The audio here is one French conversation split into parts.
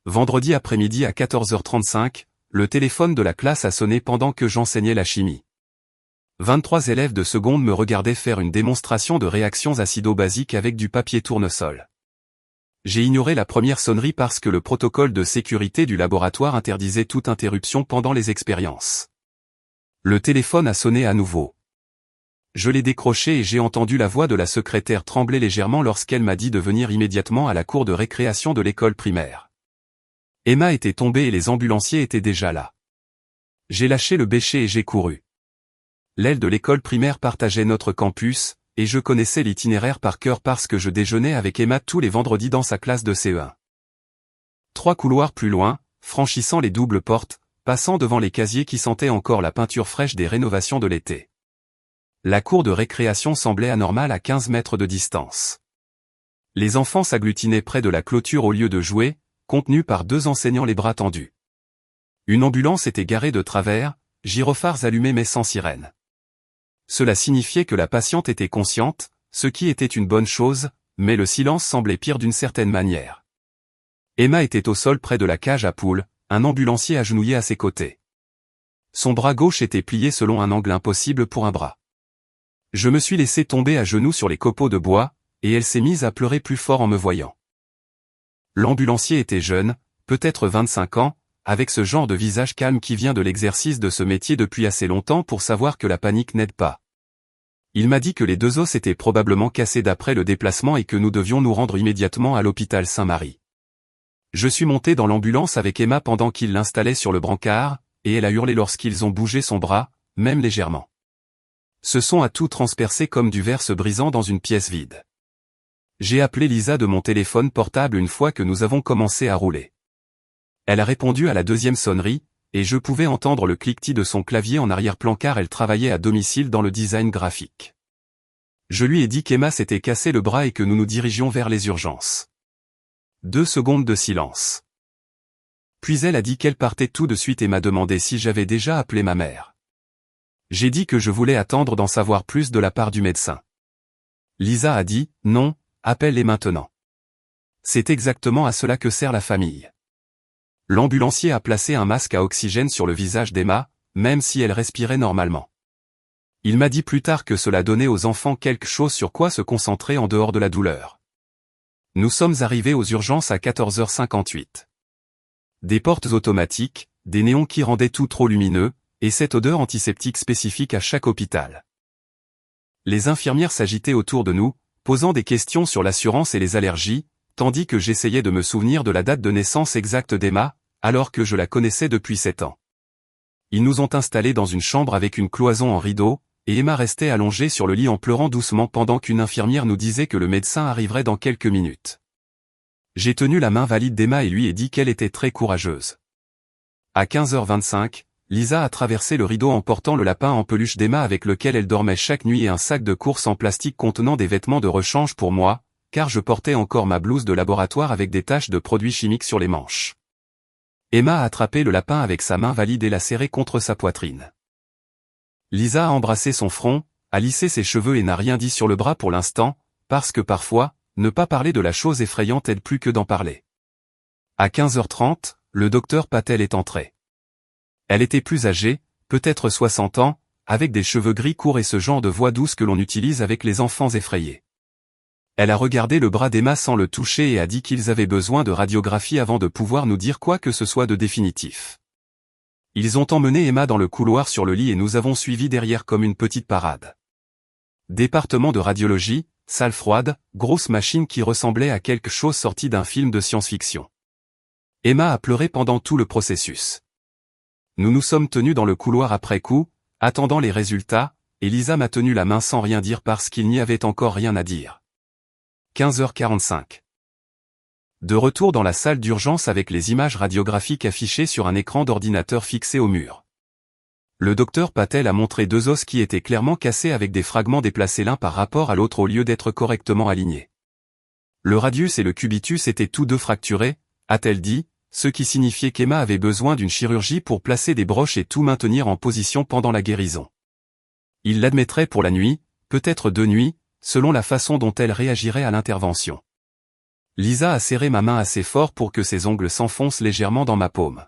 Vendredi après-midi à 14h35, le téléphone de la classe a sonné pendant que j'enseignais la chimie. 23 élèves de seconde me regardaient faire une démonstration de réactions acido-basiques avec du papier tournesol. J'ai ignoré la première sonnerie parce que le protocole de sécurité du laboratoire interdisait toute interruption pendant les expériences. Le téléphone a sonné à nouveau. Je l'ai décroché et j'ai entendu la voix de la secrétaire trembler légèrement lorsqu'elle m'a dit de venir immédiatement à la cour de récréation de l'école primaire. Emma était tombée et les ambulanciers étaient déjà là. J'ai lâché le béchet et j'ai couru. L'aile de l'école primaire partageait notre campus, et je connaissais l'itinéraire par cœur parce que je déjeunais avec Emma tous les vendredis dans sa classe de CE1. 3 couloirs plus loin, franchissant les doubles portes, passant devant les casiers qui sentaient encore la peinture fraîche des rénovations de l'été. La cour de récréation semblait anormale à 15 mètres de distance. Les enfants s'agglutinaient près de la clôture au lieu de jouer, contenus par 2 enseignants les bras tendus. Une ambulance était garée de travers, gyrophares allumés mais sans sirène. Cela signifiait que la patiente était consciente, ce qui était une bonne chose, mais le silence semblait pire d'une certaine manière. Emma était au sol près de la cage à poules, un ambulancier agenouillé à ses côtés. Son bras gauche était plié selon un angle impossible pour un bras. Je me suis laissé tomber à genoux sur les copeaux de bois, et elle s'est mise à pleurer plus fort en me voyant. L'ambulancier était jeune, peut-être 25 ans, avec ce genre de visage calme qui vient de l'exercice de ce métier depuis assez longtemps pour savoir que la panique n'aide pas. Il m'a dit que les 2 os étaient probablement cassés d'après le déplacement et que nous devions nous rendre immédiatement à l'hôpital Saint-Marie. Je suis monté dans l'ambulance avec Emma pendant qu'il l'installait sur le brancard, et elle a hurlé lorsqu'ils ont bougé son bras, même légèrement. Ce son a tout transpercé comme du verre se brisant dans une pièce vide. J'ai appelé Lisa de mon téléphone portable une fois que nous avons commencé à rouler. Elle a répondu à la 2e sonnerie, et je pouvais entendre le cliquetis de son clavier en arrière-plan car elle travaillait à domicile dans le design graphique. Je lui ai dit qu'Emma s'était cassé le bras et que nous nous dirigions vers les urgences. 2 secondes de silence. Puis elle a dit qu'elle partait tout de suite et m'a demandé si j'avais déjà appelé ma mère. J'ai dit que je voulais attendre d'en savoir plus de la part du médecin. Lisa a dit « Non, appelle-les maintenant ». C'est exactement à cela que sert la famille. L'ambulancier a placé un masque à oxygène sur le visage d'Emma, même si elle respirait normalement. Il m'a dit plus tard que cela donnait aux enfants quelque chose sur quoi se concentrer en dehors de la douleur. Nous sommes arrivés aux urgences à 14h58. Des portes automatiques, des néons qui rendaient tout trop lumineux, et cette odeur antiseptique spécifique à chaque hôpital. Les infirmières s'agitaient autour de nous, posant des questions sur l'assurance et les allergies, tandis que j'essayais de me souvenir de la date de naissance exacte d'Emma, alors que je la connaissais depuis 7 ans. Ils nous ont installés dans une chambre avec une cloison en rideau, et Emma restait allongée sur le lit en pleurant doucement pendant qu'une infirmière nous disait que le médecin arriverait dans quelques minutes. J'ai tenu la main valide d'Emma et lui ai dit qu'elle était très courageuse. À 15h25, Lisa a traversé le rideau en portant le lapin en peluche d'Emma avec lequel elle dormait chaque nuit et un sac de course en plastique contenant des vêtements de rechange pour moi, car je portais encore ma blouse de laboratoire avec des taches de produits chimiques sur les manches. Emma a attrapé le lapin avec sa main valide et l'a serré contre sa poitrine. Lisa a embrassé son front, a lissé ses cheveux et n'a rien dit sur le bras pour l'instant, parce que parfois, ne pas parler de la chose effrayante aide plus que d'en parler. À 15h30, le docteur Patel est entré. Elle était plus âgée, peut-être 60 ans, avec des cheveux gris courts et ce genre de voix douce que l'on utilise avec les enfants effrayés. Elle a regardé le bras d'Emma sans le toucher et a dit qu'ils avaient besoin de radiographie avant de pouvoir nous dire quoi que ce soit de définitif. Ils ont emmené Emma dans le couloir sur le lit et nous avons suivi derrière comme une petite parade. Département de radiologie, salle froide, grosse machine qui ressemblait à quelque chose sorti d'un film de science-fiction. Emma a pleuré pendant tout le processus. Nous nous sommes tenus dans le couloir après coup, attendant les résultats, et Lisa m'a tenu la main sans rien dire parce qu'il n'y avait encore rien à dire. 15h45. De retour dans la salle d'urgence avec les images radiographiques affichées sur un écran d'ordinateur fixé au mur. Le docteur Patel a montré 2 os qui étaient clairement cassés avec des fragments déplacés l'un par rapport à l'autre au lieu d'être correctement alignés. Le radius et le cubitus étaient tous 2 fracturés, a-t-elle dit, ce qui signifiait qu'Emma avait besoin d'une chirurgie pour placer des broches et tout maintenir en position pendant la guérison. Il l'admettrait pour la nuit, peut-être 2 nuits, selon la façon dont elle réagirait à l'intervention. Lisa a serré ma main assez fort pour que ses ongles s'enfoncent légèrement dans ma paume.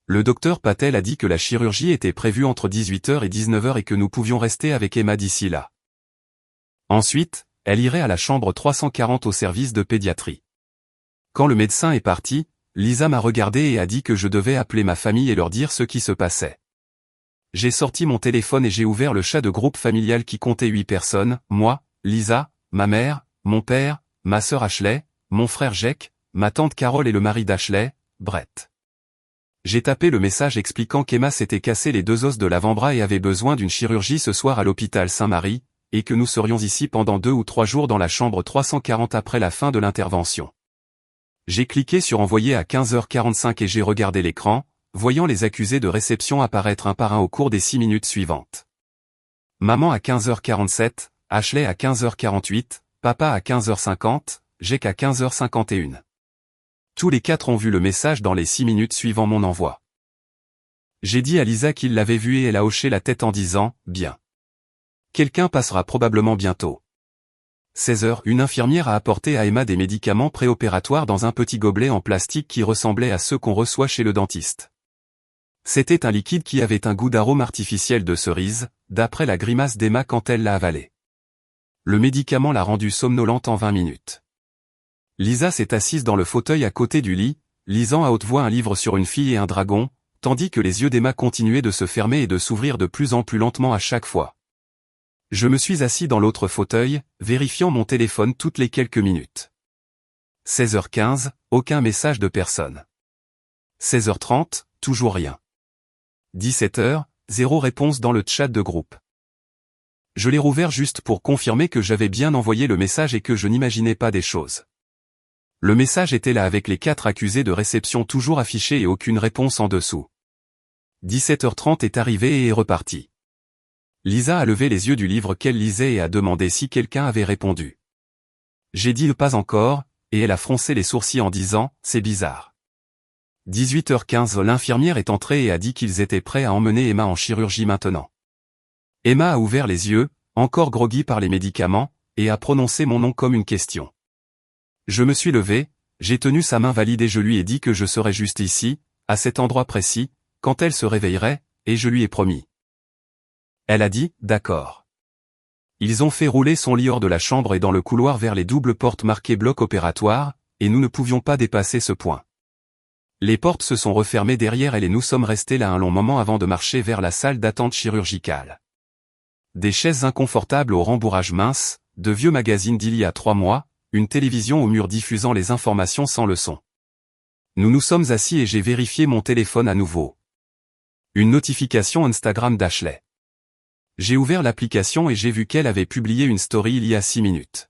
Le docteur Patel a dit que la chirurgie était prévue entre 18h et 19h et que nous pouvions rester avec Emma d'ici là. Ensuite, elle irait à la chambre 340 au service de pédiatrie. Quand le médecin est parti, Lisa m'a regardé et a dit que je devais appeler ma famille et leur dire ce qui se passait. J'ai sorti mon téléphone et j'ai ouvert le chat de groupe familial qui comptait 8 personnes, moi, Lisa, ma mère, mon père, ma sœur Ashley, mon frère Jake, ma tante Carole et le mari d'Ashley, Brett. J'ai tapé le message expliquant qu'Emma s'était cassé les 2 os de l'avant-bras et avait besoin d'une chirurgie ce soir à l'hôpital Saint-Marie, et que nous serions ici pendant 2 ou 3 jours dans la chambre 340 après la fin de l'intervention. J'ai cliqué sur envoyer à 15h45 et j'ai regardé l'écran, voyant les accusés de réception apparaître un par un au cours des 6 minutes suivantes. Maman à 15h47, Ashley à 15h48, papa à 15h50, Jake à 15h51. Tous les 4 ont vu le message dans les 6 minutes suivant mon envoi. J'ai dit à Lisa qu'il l'avait vu et elle a hoché la tête en disant « Bien. Quelqu'un passera probablement bientôt. » 16h, une infirmière a apporté à Emma des médicaments préopératoires dans un petit gobelet en plastique qui ressemblait à ceux qu'on reçoit chez le dentiste. C'était un liquide qui avait un goût d'arôme artificiel de cerise, d'après la grimace d'Emma quand elle l'a avalé. Le médicament l'a rendue somnolente en 20 minutes. Lisa s'est assise dans le fauteuil à côté du lit, lisant à haute voix un livre sur une fille et un dragon, tandis que les yeux d'Emma continuaient de se fermer et de s'ouvrir de plus en plus lentement à chaque fois. Je me suis assis dans l'autre fauteuil, vérifiant mon téléphone toutes les quelques minutes. 16h15, aucun message de personne. 16h30, toujours rien. 17h, 0 réponse dans le chat de groupe. Je l'ai rouvert juste pour confirmer que j'avais bien envoyé le message et que je n'imaginais pas des choses. Le message était là avec les 4 accusés de réception toujours affichés et aucune réponse en dessous. 17h30 est arrivé et est reparti. Lisa a levé les yeux du livre qu'elle lisait et a demandé si quelqu'un avait répondu. J'ai dit pas encore, et elle a froncé les sourcils en disant « C'est bizarre ». 18h15 l'infirmière est entrée et a dit qu'ils étaient prêts à emmener Emma en chirurgie maintenant. Emma a ouvert les yeux, encore groggy par les médicaments, et a prononcé mon nom comme une question. Je me suis levé, j'ai tenu sa main valide et je lui ai dit que je serais juste ici, à cet endroit précis, quand elle se réveillerait, et je lui ai promis. Elle a dit « D'accord ». Ils ont fait rouler son lit hors de la chambre et dans le couloir vers les doubles portes marquées bloc opératoire, et nous ne pouvions pas dépasser ce point. Les portes se sont refermées derrière elle et nous sommes restés là un long moment avant de marcher vers la salle d'attente chirurgicale. Des chaises inconfortables au rembourrage mince, de vieux magazines d'il y a 3 mois, une télévision au mur diffusant les informations sans le son. Nous nous sommes assis et j'ai vérifié mon téléphone à nouveau. Une notification Instagram d'Ashley. J'ai ouvert l'application et j'ai vu qu'elle avait publié une story il y a 6 minutes.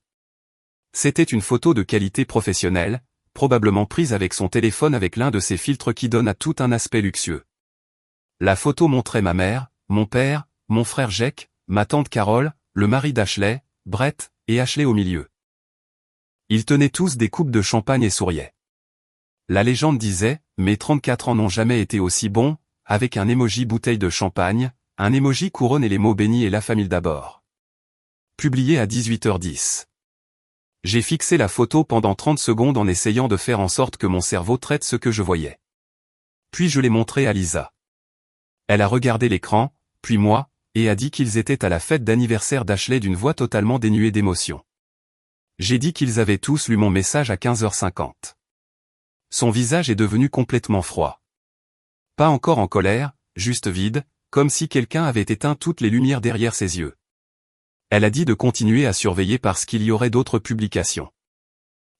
C'était une photo de qualité professionnelle, probablement prise avec son téléphone avec l'un de ces filtres qui donnent à tout un aspect luxueux. La photo montrait ma mère, mon père, mon frère Jake, ma tante Carole, le mari d'Ashley, Brett, et Ashley au milieu. Ils tenaient tous des coupes de champagne et souriaient. La légende disait « Mes 34 ans n'ont jamais été aussi bons », avec un emoji bouteille de champagne, un emoji couronne et les mots bénis et la famille d'abord. Publié à 18h10. J'ai fixé la photo pendant 30 secondes en essayant de faire en sorte que mon cerveau traite ce que je voyais. Puis je l'ai montré à Lisa. Elle a regardé l'écran, puis moi, et a dit qu'ils étaient à la fête d'anniversaire d'Ashley d'une voix totalement dénuée d'émotion. J'ai dit qu'ils avaient tous lu mon message à 15h50. Son visage est devenu complètement froid. Pas encore en colère, juste vide, comme si quelqu'un avait éteint toutes les lumières derrière ses yeux. Elle a dit de continuer à surveiller parce qu'il y aurait d'autres publications.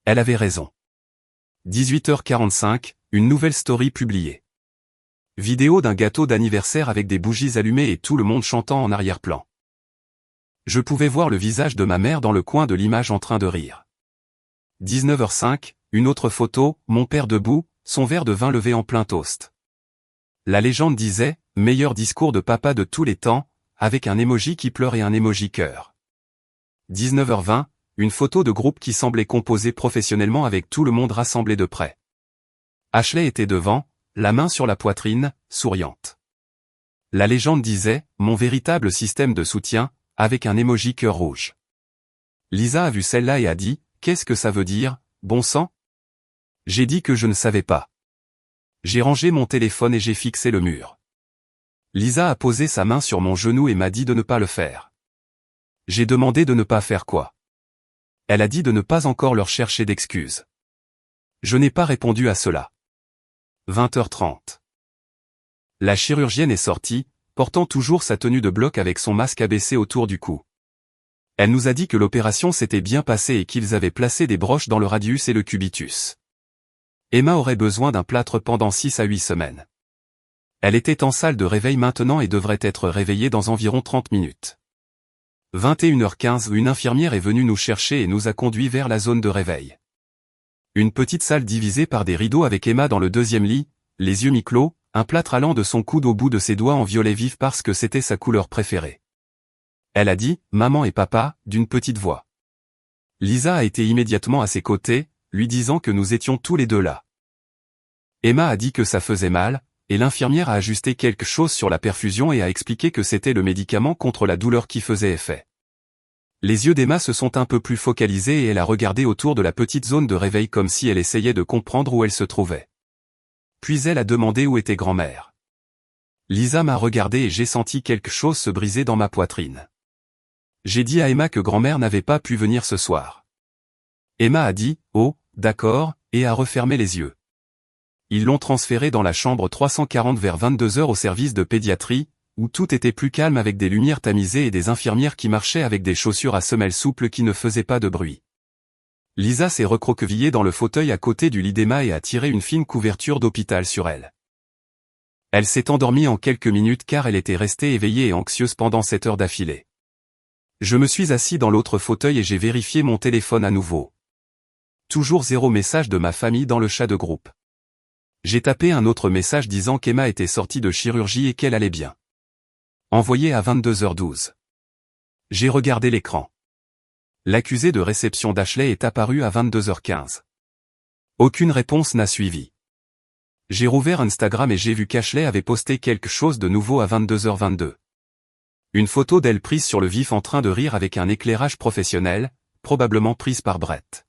Elle avait raison. 18h45, une nouvelle story publiée. Vidéo d'un gâteau d'anniversaire avec des bougies allumées et tout le monde chantant en arrière-plan. Je pouvais voir le visage de ma mère dans le coin de l'image en train de rire. 19h05, une autre photo, mon père debout, son verre de vin levé en plein toast. La légende disait, meilleur discours de papa de tous les temps, avec un emoji qui pleure et un emoji cœur. 19h20, une photo de groupe qui semblait composée professionnellement avec tout le monde rassemblé de près. Ashley était devant, la main sur la poitrine, souriante. La légende disait, mon véritable système de soutien, avec un emoji cœur rouge. Lisa a vu celle-là et a dit, qu'est-ce que ça veut dire, bon sang? J'ai dit que je ne savais pas. J'ai rangé mon téléphone et j'ai fixé le mur. Lisa a posé sa main sur mon genou et m'a dit de ne pas le faire. J'ai demandé de ne pas faire quoi? Elle a dit de ne pas encore leur chercher d'excuses. Je n'ai pas répondu à cela. 20h30. La chirurgienne est sortie, portant toujours sa tenue de bloc avec son masque abaissé autour du cou. Elle nous a dit que l'opération s'était bien passée et qu'ils avaient placé des broches dans le radius et le cubitus. Emma aurait besoin d'un plâtre pendant 6 à 8 semaines. Elle était en salle de réveil maintenant et devrait être réveillée dans environ 30 minutes. 21h15, une infirmière est venue nous chercher et nous a conduits vers la zone de réveil. Une petite salle divisée par des rideaux avec Emma dans le deuxième lit, les yeux mi-clos, un plâtre allant de son coude au bout de ses doigts en violet vif parce que c'était sa couleur préférée. Elle a dit « Maman et papa » d'une petite voix. Lisa a été immédiatement à ses côtés, lui disant que nous étions tous les deux là. Emma a dit que ça faisait mal, et l'infirmière a ajusté quelque chose sur la perfusion et a expliqué que c'était le médicament contre la douleur qui faisait effet. Les yeux d'Emma se sont un peu plus focalisés et elle a regardé autour de la petite zone de réveil comme si elle essayait de comprendre où elle se trouvait. Puis elle a demandé où était grand-mère. Lisa m'a regardé et j'ai senti quelque chose se briser dans ma poitrine. J'ai dit à Emma que grand-mère n'avait pas pu venir ce soir. Emma a dit « Oh, d'accord » et a refermé les yeux. Ils l'ont transférée dans la chambre 340 vers 22h au service de pédiatrie, où tout était plus calme avec des lumières tamisées et des infirmières qui marchaient avec des chaussures à semelles souples qui ne faisaient pas de bruit. Lisa s'est recroquevillée dans le fauteuil à côté du lit d'Emma et a tiré une fine couverture d'hôpital sur elle. Elle s'est endormie en quelques minutes car elle était restée éveillée et anxieuse pendant 7 heures d'affilée. Je me suis assis dans l'autre fauteuil et j'ai vérifié mon téléphone à nouveau. Toujours 0 message de ma famille dans le chat de groupe. J'ai tapé un autre message disant qu'Emma était sortie de chirurgie et qu'elle allait bien. Envoyé à 22h12. J'ai regardé l'écran. L'accusé de réception d'Ashley est apparu à 22h15. Aucune réponse n'a suivi. J'ai rouvert Instagram et j'ai vu qu'Ashley avait posté quelque chose de nouveau à 22h22. Une photo d'elle prise sur le vif en train de rire avec un éclairage professionnel, probablement prise par Brett.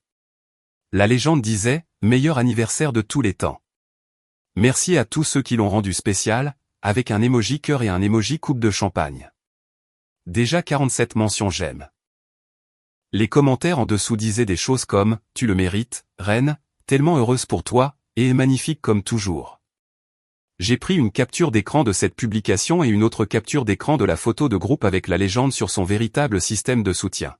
La légende disait « Meilleur anniversaire de tous les temps ». Merci à tous ceux qui l'ont rendu spécial, avec un emoji cœur et un emoji coupe de champagne. Déjà 47 mentions j'aime. Les commentaires en dessous disaient des choses comme « Tu le mérites, reine, tellement heureuse pour toi, et magnifique comme toujours ». J'ai pris une capture d'écran de cette publication et une autre capture d'écran de la photo de groupe avec la légende sur son véritable système de soutien.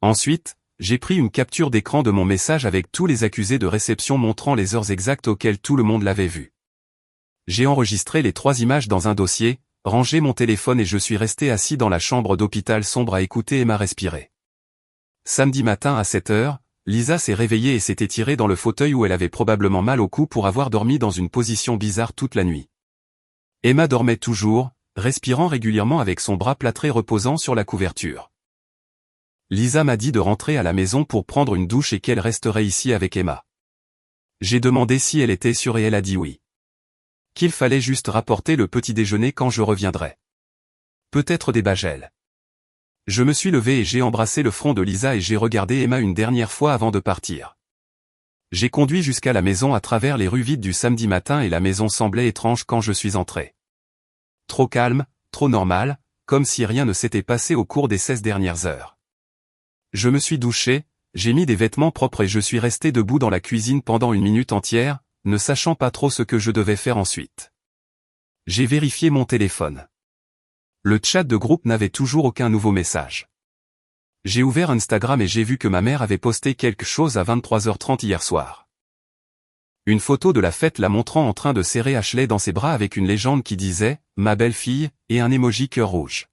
Ensuite, j'ai pris une capture d'écran de mon message avec tous les accusés de réception montrant les heures exactes auxquelles tout le monde l'avait vu. J'ai enregistré les 3 images dans un dossier, rangé mon téléphone et je suis resté assis dans la chambre d'hôpital sombre à écouter Emma respirer. Samedi matin à 7h, Lisa s'est réveillée et s'est étirée dans le fauteuil où elle avait probablement mal au cou pour avoir dormi dans une position bizarre toute la nuit. Emma dormait toujours, respirant régulièrement avec son bras plâtré reposant sur la couverture. Lisa m'a dit de rentrer à la maison pour prendre une douche et qu'elle resterait ici avec Emma. J'ai demandé si elle était sûre et elle a dit oui. Qu'il fallait juste rapporter le petit déjeuner quand je reviendrais. Peut-être des bagels. Je me suis levé et j'ai embrassé le front de Lisa et j'ai regardé Emma une dernière fois avant de partir. J'ai conduit jusqu'à la maison à travers les rues vides du samedi matin et la maison semblait étrange quand je suis entré. Trop calme, trop normal, comme si rien ne s'était passé au cours des 16 dernières heures. Je me suis douché, j'ai mis des vêtements propres et je suis resté debout dans la cuisine pendant 1 minute entière, ne sachant pas trop ce que je devais faire ensuite. J'ai vérifié mon téléphone. Le chat de groupe n'avait toujours aucun nouveau message. J'ai ouvert Instagram et j'ai vu que ma mère avait posté quelque chose à 23h30 hier soir. Une photo de la fête la montrant en train de serrer Ashley dans ses bras avec une légende qui disait « Ma belle-fille » et un emoji cœur rouge.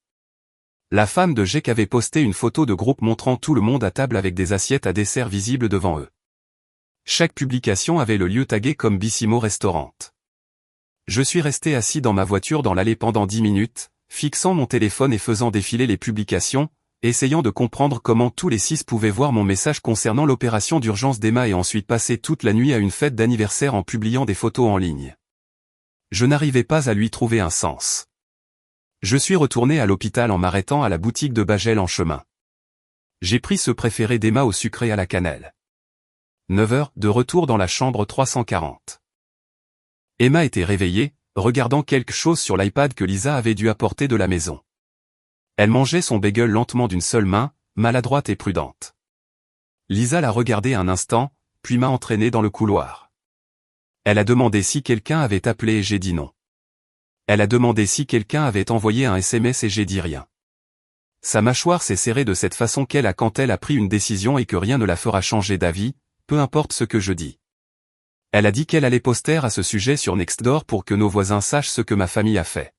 La femme de Jake avait posté une photo de groupe montrant tout le monde à table avec des assiettes à dessert visibles devant eux. Chaque publication avait le lieu tagué comme Bissimo Restaurant. Je suis resté assis dans ma voiture dans l'allée pendant 10 minutes, fixant mon téléphone et faisant défiler les publications, essayant de comprendre comment tous les 6 pouvaient voir mon message concernant l'opération d'urgence d'Emma et ensuite passer toute la nuit à une fête d'anniversaire en publiant des photos en ligne. Je n'arrivais pas à lui trouver un sens. Je suis retourné à l'hôpital en m'arrêtant à la boutique de bagels en chemin. J'ai pris ce préféré d'Emma au sucré à la cannelle. 9h, de retour dans la chambre 340. Emma était réveillée, regardant quelque chose sur l'iPad que Lisa avait dû apporter de la maison. Elle mangeait son bagel lentement d'une seule main, maladroite et prudente. Lisa l'a regardé un instant, puis m'a entraîné dans le couloir. Elle a demandé si quelqu'un avait appelé et j'ai dit non. Elle a demandé si quelqu'un avait envoyé un SMS et j'ai dit rien. Sa mâchoire s'est serrée de cette façon qu'elle a quand elle a pris une décision et que rien ne la fera changer d'avis, peu importe ce que je dis. Elle a dit qu'elle allait poster à ce sujet sur Nextdoor pour que nos voisins sachent ce que ma famille a fait.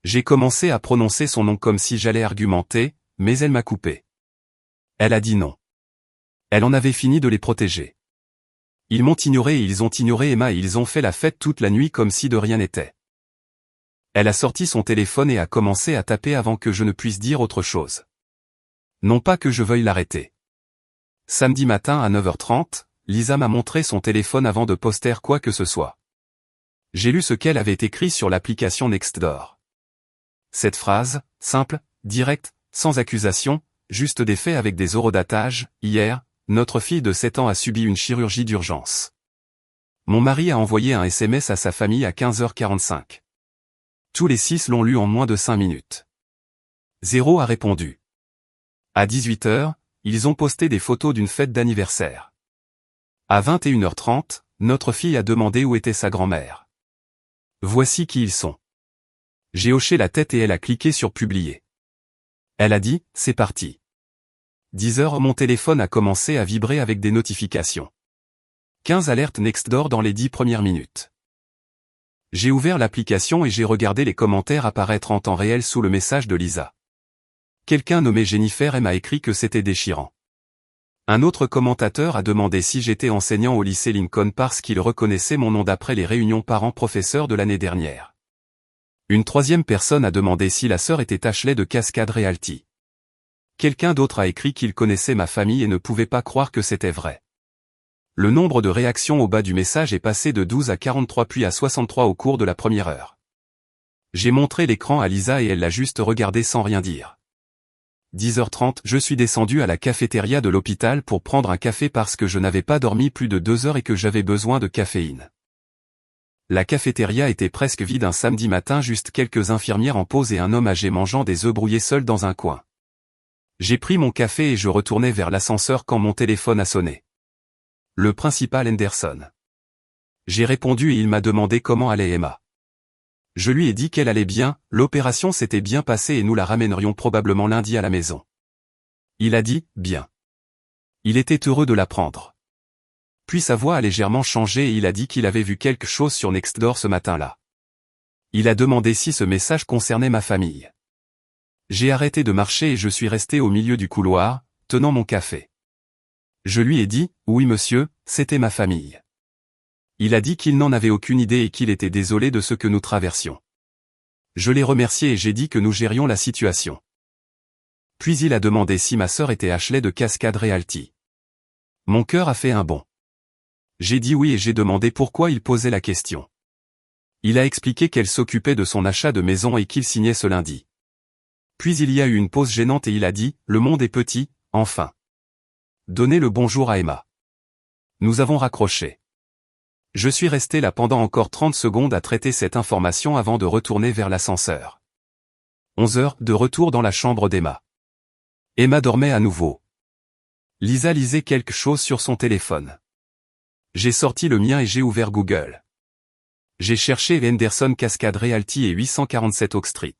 J'ai commencé à prononcer son nom comme si j'allais argumenter, mais elle m'a coupé. Elle a dit non. Elle en avait fini de les protéger. Ils m'ont ignoré et ils ont ignoré Emma et ils ont fait la fête toute la nuit comme si de rien n'était. Elle a sorti son téléphone et a commencé à taper avant que je ne puisse dire autre chose. Non pas que je veuille l'arrêter. Samedi matin à 9h30, Lisa m'a montré son téléphone avant de poster quoi que ce soit. J'ai lu ce qu'elle avait écrit sur l'application Nextdoor. Cette phrase, simple, directe, sans accusation, juste des faits avec des horodatages, hier, notre fille de 7 ans a subi une chirurgie d'urgence. Mon mari a envoyé un SMS à sa famille à 15h45. Tous les 6 l'ont lu en moins de 5 minutes. 0 a répondu. À 18h, ils ont posté des photos d'une fête d'anniversaire. À 21h30, notre fille a demandé où était sa grand-mère. Voici qui ils sont. J'ai hoché la tête et elle a cliqué sur publier. Elle a dit, c'est parti. 10h, mon téléphone a commencé à vibrer avec des notifications. 15 alertes Nextdoor dans les 10 premières minutes. J'ai ouvert l'application et j'ai regardé les commentaires apparaître en temps réel sous le message de Lisa. Quelqu'un nommé Jennifer m'a écrit que c'était déchirant. Un autre commentateur a demandé si j'étais enseignant au lycée Lincoln parce qu'il reconnaissait mon nom d'après les réunions parents-professeurs de l'année dernière. Une troisième personne a demandé si la sœur était Ashley de Cascade Realty. Quelqu'un d'autre a écrit qu'il connaissait ma famille et ne pouvait pas croire que c'était vrai. Le nombre de réactions au bas du message est passé de 12 à 43 puis à 63 au cours de la première heure. J'ai montré l'écran à Lisa et elle l'a juste regardé sans rien dire. 10h30, je suis descendu à la cafétéria de l'hôpital pour prendre un café parce que je n'avais pas dormi plus de 2 heures et que j'avais besoin de caféine. La cafétéria était presque vide un samedi matin, juste quelques infirmières en pause et un homme âgé mangeant des œufs brouillés seul dans un coin. J'ai pris mon café et je retournais vers l'ascenseur quand mon téléphone a sonné. Le principal Henderson. J'ai répondu et il m'a demandé comment allait Emma. Je lui ai dit qu'elle allait bien, l'opération s'était bien passée et nous la ramènerions probablement lundi à la maison. Il a dit, bien. Il était heureux de l'apprendre. Puis sa voix a légèrement changé et il a dit qu'il avait vu quelque chose sur Nextdoor ce matin-là. Il a demandé si ce message concernait ma famille. J'ai arrêté de marcher et je suis resté au milieu du couloir, tenant mon café. Je lui ai dit, oui monsieur, c'était ma famille. Il a dit qu'il n'en avait aucune idée et qu'il était désolé de ce que nous traversions. Je l'ai remercié et j'ai dit que nous gérions la situation. Puis il a demandé si ma sœur était Ashley de Cascade Realty. Mon cœur a fait un bond. J'ai dit oui et j'ai demandé pourquoi il posait la question. Il a expliqué qu'elle s'occupait de son achat de maison et qu'il signait ce lundi. Puis il y a eu une pause gênante et il a dit, le monde est petit, enfin. Donnez le bonjour à Emma. Nous avons raccroché. Je suis resté là pendant encore 30 secondes à traiter cette information avant de retourner vers l'ascenseur. 11h, de retour dans la chambre d'Emma. Emma dormait à nouveau. Lisa lisait quelque chose sur son téléphone. J'ai sorti le mien et j'ai ouvert Google. J'ai cherché Henderson Cascade Realty et 847 Oak Street.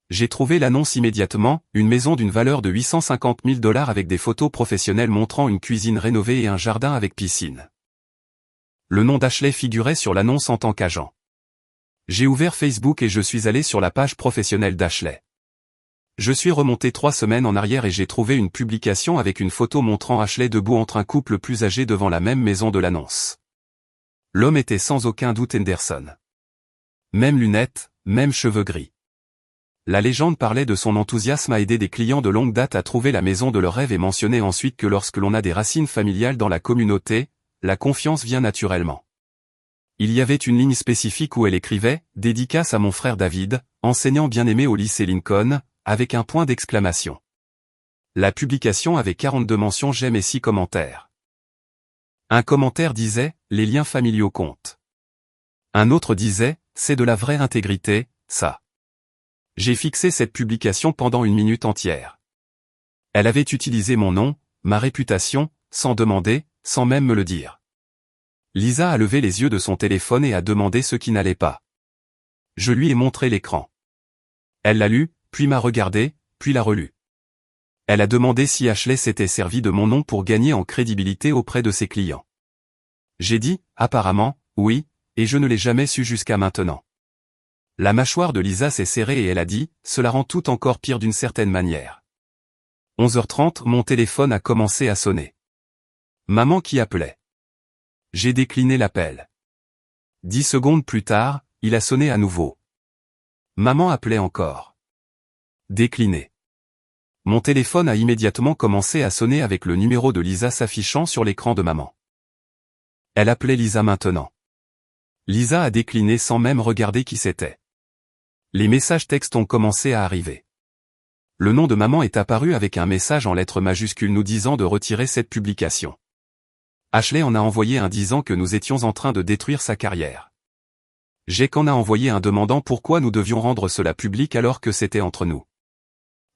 J'ai trouvé l'annonce immédiatement, une maison d'une valeur de 850 000 $ avec des photos professionnelles montrant une cuisine rénovée et un jardin avec piscine. Le nom d'Ashley figurait sur l'annonce en tant qu'agent. J'ai ouvert Facebook et je suis allé sur la page professionnelle d'Ashley. Je suis remonté 3 semaines en arrière et j'ai trouvé une publication avec une photo montrant Ashley debout entre un couple plus âgé devant la même maison de l'annonce. L'homme était sans aucun doute Henderson. Même lunettes, même cheveux gris. La légende parlait de son enthousiasme à aider des clients de longue date à trouver la maison de leur rêve et mentionnait ensuite que lorsque l'on a des racines familiales dans la communauté, la confiance vient naturellement. Il y avait une ligne spécifique où elle écrivait « Dédicace à mon frère David, enseignant bien-aimé au lycée Lincoln », avec un point d'exclamation. La publication avait 42 mentions j'aime et 6 commentaires. Un commentaire disait, les liens familiaux comptent. Un autre disait, c'est de la vraie intégrité, ça. J'ai fixé cette publication pendant 1 minute entière. Elle avait utilisé mon nom, ma réputation, sans demander, sans même me le dire. Lisa a levé les yeux de son téléphone et a demandé ce qui n'allait pas. Je lui ai montré l'écran. Elle l'a lu, puis m'a regardé, puis l'a relu. Elle a demandé si Ashley s'était servi de mon nom pour gagner en crédibilité auprès de ses clients. J'ai dit, apparemment, oui, et je ne l'ai jamais su jusqu'à maintenant. La mâchoire de Lisa s'est serrée et elle a dit, cela rend tout encore pire d'une certaine manière. 11h30, mon téléphone a commencé à sonner. Maman qui appelait. J'ai décliné l'appel. 10 secondes plus tard, il a sonné à nouveau. Maman appelait encore. Décliné. Mon téléphone a immédiatement commencé à sonner avec le numéro de Lisa s'affichant sur l'écran de maman. Elle appelait Lisa maintenant. Lisa a décliné sans même regarder qui c'était. Les messages textes ont commencé à arriver. Le nom de maman est apparu avec un message en lettres majuscules nous disant de retirer cette publication. Ashley en a envoyé un disant que nous étions en train de détruire sa carrière. Jake en a envoyé un demandant pourquoi nous devions rendre cela public alors que c'était entre nous.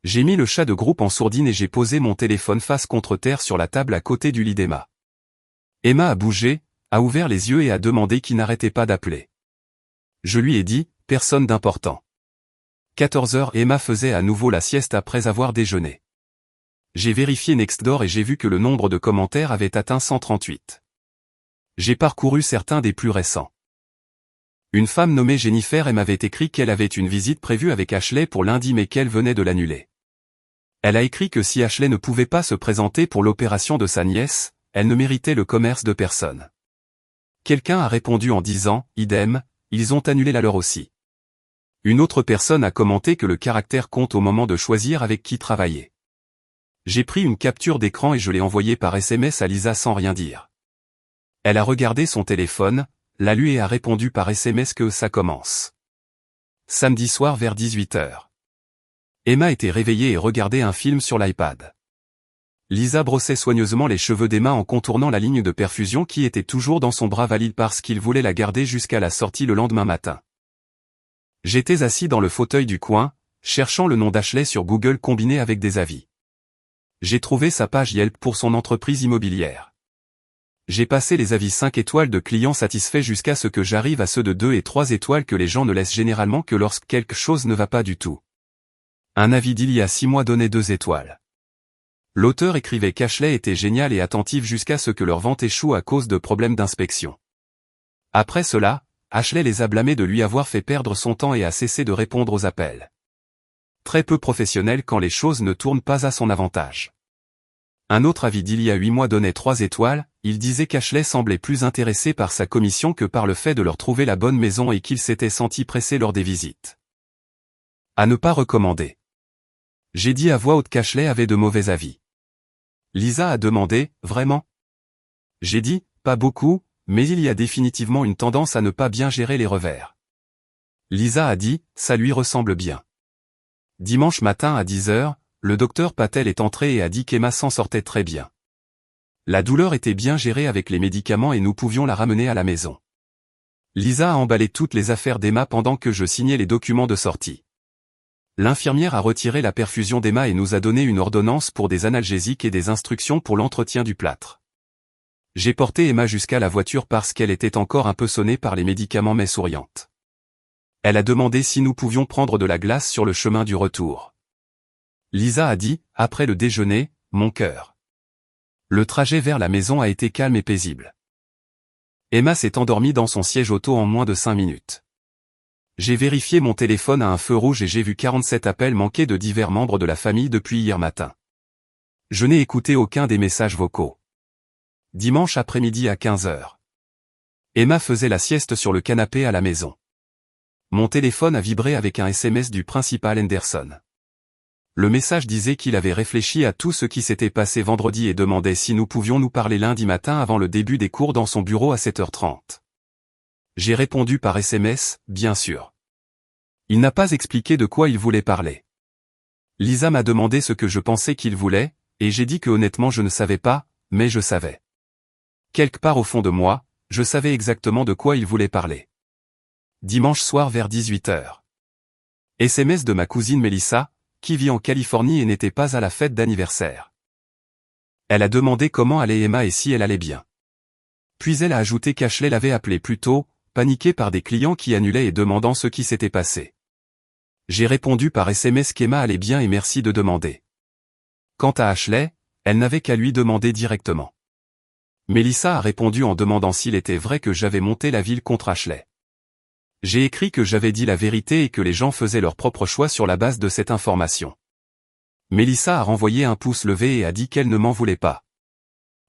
J'ai mis le chat de groupe en sourdine et j'ai posé mon téléphone face contre terre sur la table à côté du lit d'Emma. Emma a bougé, a ouvert les yeux et a demandé qui n'arrêtait pas d'appeler. Je lui ai dit, personne d'important. 14h, Emma faisait à nouveau la sieste après avoir déjeuné. J'ai vérifié Nextdoor et j'ai vu que le nombre de commentaires avait atteint 138. J'ai parcouru certains des plus récents. Une femme nommée Jennifer m'avait écrit qu'elle avait une visite prévue avec Ashley pour lundi mais qu'elle venait de l'annuler. Elle a écrit que si Ashley ne pouvait pas se présenter pour l'opération de sa nièce, elle ne méritait le commerce de personne. Quelqu'un a répondu en disant, idem, ils ont annulé la leur aussi. Une autre personne a commenté que le caractère compte au moment de choisir avec qui travailler. J'ai pris une capture d'écran et je l'ai envoyée par SMS à Lisa sans rien dire. Elle a regardé son téléphone, l'a lu et a répondu par SMS que ça commence. Samedi soir vers 18h. Emma était réveillée et regardait un film sur l'iPad. Lisa brossait soigneusement les cheveux d'Emma en contournant la ligne de perfusion qui était toujours dans son bras valide parce qu'il voulait la garder jusqu'à la sortie le lendemain matin. J'étais assis dans le fauteuil du coin, cherchant le nom d'Ashley sur Google combiné avec des avis. J'ai trouvé sa page Yelp pour son entreprise immobilière. J'ai passé les avis 5 étoiles de clients satisfaits jusqu'à ce que j'arrive à ceux de 2 et 3 étoiles que les gens ne laissent généralement que lorsque quelque chose ne va pas du tout. Un avis d'il y a 6 mois donnait 2 étoiles. L'auteur écrivait qu'Ashley était génial et attentive jusqu'à ce que leur vente échoue à cause de problèmes d'inspection. Après cela, Ashley les a blâmés de lui avoir fait perdre son temps et a cessé de répondre aux appels. Très peu professionnel quand les choses ne tournent pas à son avantage. Un autre avis d'il y a 8 mois donnait 3 étoiles, il disait qu'Ashley semblait plus intéressé par sa commission que par le fait de leur trouver la bonne maison et qu'il s'était senti pressé lors des visites. À ne pas recommander. J'ai dit à voix haute qu'Ashley avait de mauvais avis. Lisa a demandé, vraiment? J'ai dit, pas beaucoup, mais il y a définitivement une tendance à ne pas bien gérer les revers. Lisa a dit, ça lui ressemble bien. Dimanche matin à 10h, le docteur Patel est entré et a dit qu'Emma s'en sortait très bien. La douleur était bien gérée avec les médicaments et nous pouvions la ramener à la maison. Lisa a emballé toutes les affaires d'Emma pendant que je signais les documents de sortie. L'infirmière a retiré la perfusion d'Emma et nous a donné une ordonnance pour des analgésiques et des instructions pour l'entretien du plâtre. J'ai porté Emma jusqu'à la voiture parce qu'elle était encore un peu sonnée par les médicaments mais souriante. Elle a demandé si nous pouvions prendre de la glace sur le chemin du retour. Lisa a dit, après le déjeuner, mon cœur. Le trajet vers la maison a été calme et paisible. Emma s'est endormie dans son siège auto en moins de 5 minutes. J'ai vérifié mon téléphone à un feu rouge et j'ai vu 47 appels manqués de divers membres de la famille depuis hier matin. Je n'ai écouté aucun des messages vocaux. Dimanche après-midi à 15h. Emma faisait la sieste sur le canapé à la maison. Mon téléphone a vibré avec un SMS du principal Henderson. Le message disait qu'il avait réfléchi à tout ce qui s'était passé vendredi et demandait si nous pouvions nous parler lundi matin avant le début des cours dans son bureau à 7h30. J'ai répondu par SMS, bien sûr. Il n'a pas expliqué de quoi il voulait parler. Lisa m'a demandé ce que je pensais qu'il voulait, et j'ai dit que honnêtement je ne savais pas, mais je savais. Quelque part au fond de moi, je savais exactement de quoi il voulait parler. Dimanche soir vers 18h. SMS de ma cousine Mélissa, qui vit en Californie et n'était pas à la fête d'anniversaire. Elle a demandé comment allait Emma et si elle allait bien. Puis elle a ajouté qu'Ashley l'avait appelée plus tôt, paniquée par des clients qui annulaient et demandant ce qui s'était passé. J'ai répondu par SMS qu'Emma allait bien et merci de demander. Quant à Ashley, elle n'avait qu'à lui demander directement. Mélissa a répondu en demandant s'il était vrai que j'avais monté la ville contre Ashley. J'ai écrit que j'avais dit la vérité et que les gens faisaient leur propre choix sur la base de cette information. Mélissa a renvoyé un pouce levé et a dit qu'elle ne m'en voulait pas.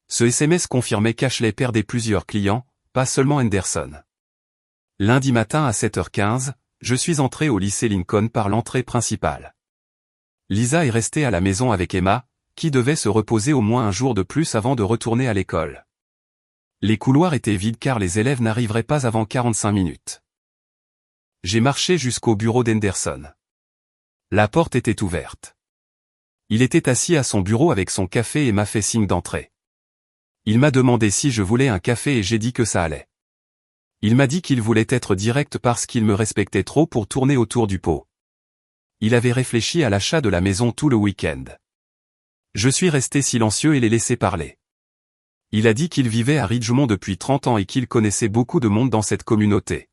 Ce SMS confirmait qu'Ashley perdait plusieurs clients, pas seulement Henderson. Lundi matin à 7h15, je suis entré au lycée Lincoln par l'entrée principale. Lisa est restée à la maison avec Emma, qui devait se reposer au moins un jour de plus avant de retourner à l'école. Les couloirs étaient vides car les élèves n'arriveraient pas avant 45 minutes. J'ai marché jusqu'au bureau d'Henderson. La porte était ouverte. Il était assis à son bureau avec son café et m'a fait signe d'entrer. Il m'a demandé si je voulais un café et j'ai dit que ça allait. Il m'a dit qu'il voulait être direct parce qu'il me respectait trop pour tourner autour du pot. Il avait réfléchi à l'achat de la maison tout le week-end. Je suis resté silencieux et l'ai laissé parler. Il a dit qu'il vivait à Ridgemont depuis 30 ans et qu'il connaissait beaucoup de monde dans cette communauté.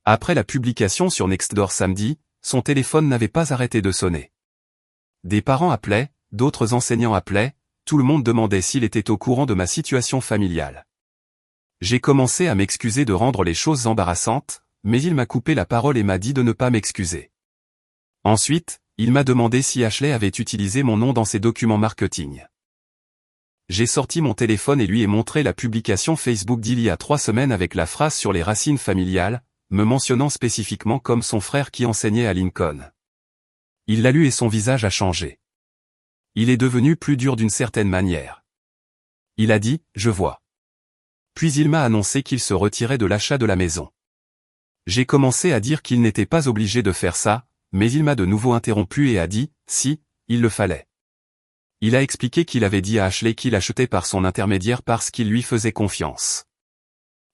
Après la publication sur Nextdoor samedi, son téléphone n'avait pas arrêté de sonner. Des parents appelaient, d'autres enseignants appelaient, tout le monde demandait s'il était au courant de ma situation familiale. J'ai commencé à m'excuser de rendre les choses embarrassantes, mais il m'a coupé la parole et m'a dit de ne pas m'excuser. Ensuite, il m'a demandé si Ashley avait utilisé mon nom dans ses documents marketing. J'ai sorti mon téléphone et lui ai montré la publication Facebook d'il y a 3 semaines avec la phrase sur les racines familiales, me mentionnant spécifiquement comme son frère qui enseignait à Lincoln. Il l'a lu et son visage a changé. Il est devenu plus dur d'une certaine manière. Il a dit, je vois. Puis il m'a annoncé qu'il se retirait de l'achat de la maison. J'ai commencé à dire qu'il n'était pas obligé de faire ça, mais il m'a de nouveau interrompu et a dit, si, il le fallait. Il a expliqué qu'il avait dit à Ashley qu'il achetait par son intermédiaire parce qu'il lui faisait confiance.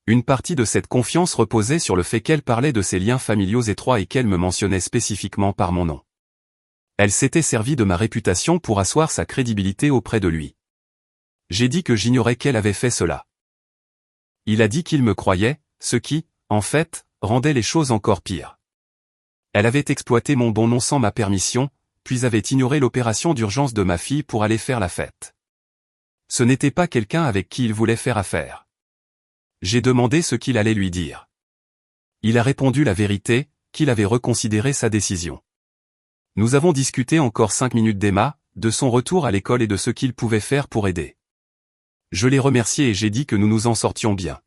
Une partie de cette confiance reposait sur le fait qu'elle parlait de ses liens familiaux étroits et qu'elle me mentionnait spécifiquement par mon nom. Elle s'était servie de ma réputation pour asseoir sa crédibilité auprès de lui. J'ai dit que j'ignorais qu'elle avait fait cela. Il a dit qu'il me croyait, ce qui, en fait, rendait les choses encore pires. Elle avait exploité mon bon nom sans ma permission, puis avait ignoré l'opération d'urgence de ma fille pour aller faire la fête. Ce n'était pas quelqu'un avec qui il voulait faire affaire. J'ai demandé ce qu'il allait lui dire. Il a répondu la vérité, qu'il avait reconsidéré sa décision. Nous avons discuté encore 5 minutes d'Emma, de son retour à l'école et de ce qu'il pouvait faire pour aider. Je l'ai remercié et j'ai dit que nous nous en sortions bien.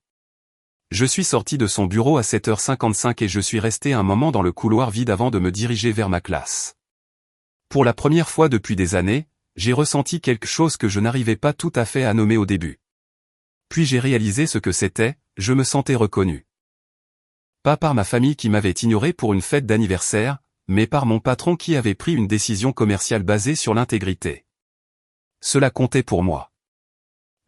Je suis sorti de son bureau à 7h55 et je suis resté un moment dans le couloir vide avant de me diriger vers ma classe. Pour la première fois depuis des années, j'ai ressenti quelque chose que je n'arrivais pas tout à fait à nommer au début. Puis j'ai réalisé ce que c'était, je me sentais reconnu. Pas par ma famille qui m'avait ignoré pour une fête d'anniversaire, mais par mon patron qui avait pris une décision commerciale basée sur l'intégrité. Cela comptait pour moi.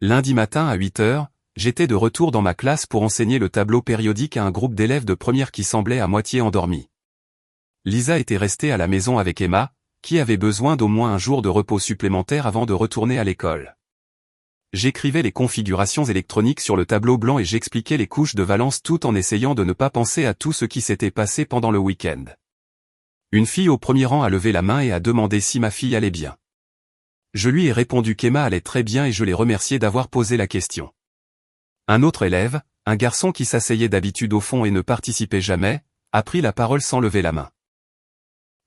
Lundi matin à 8h, j'étais de retour dans ma classe pour enseigner le tableau périodique à un groupe d'élèves de première qui semblait à moitié endormis. Lisa était restée à la maison avec Emma, qui avait besoin d'au moins un jour de repos supplémentaire avant de retourner à l'école. J'écrivais les configurations électroniques sur le tableau blanc et j'expliquais les couches de valence tout en essayant de ne pas penser à tout ce qui s'était passé pendant le week-end. Une fille au premier rang a levé la main et a demandé si ma fille allait bien. Je lui ai répondu qu'Emma allait très bien et je l'ai remercié d'avoir posé la question. Un autre élève, un garçon qui s'asseyait d'habitude au fond et ne participait jamais, a pris la parole sans lever la main.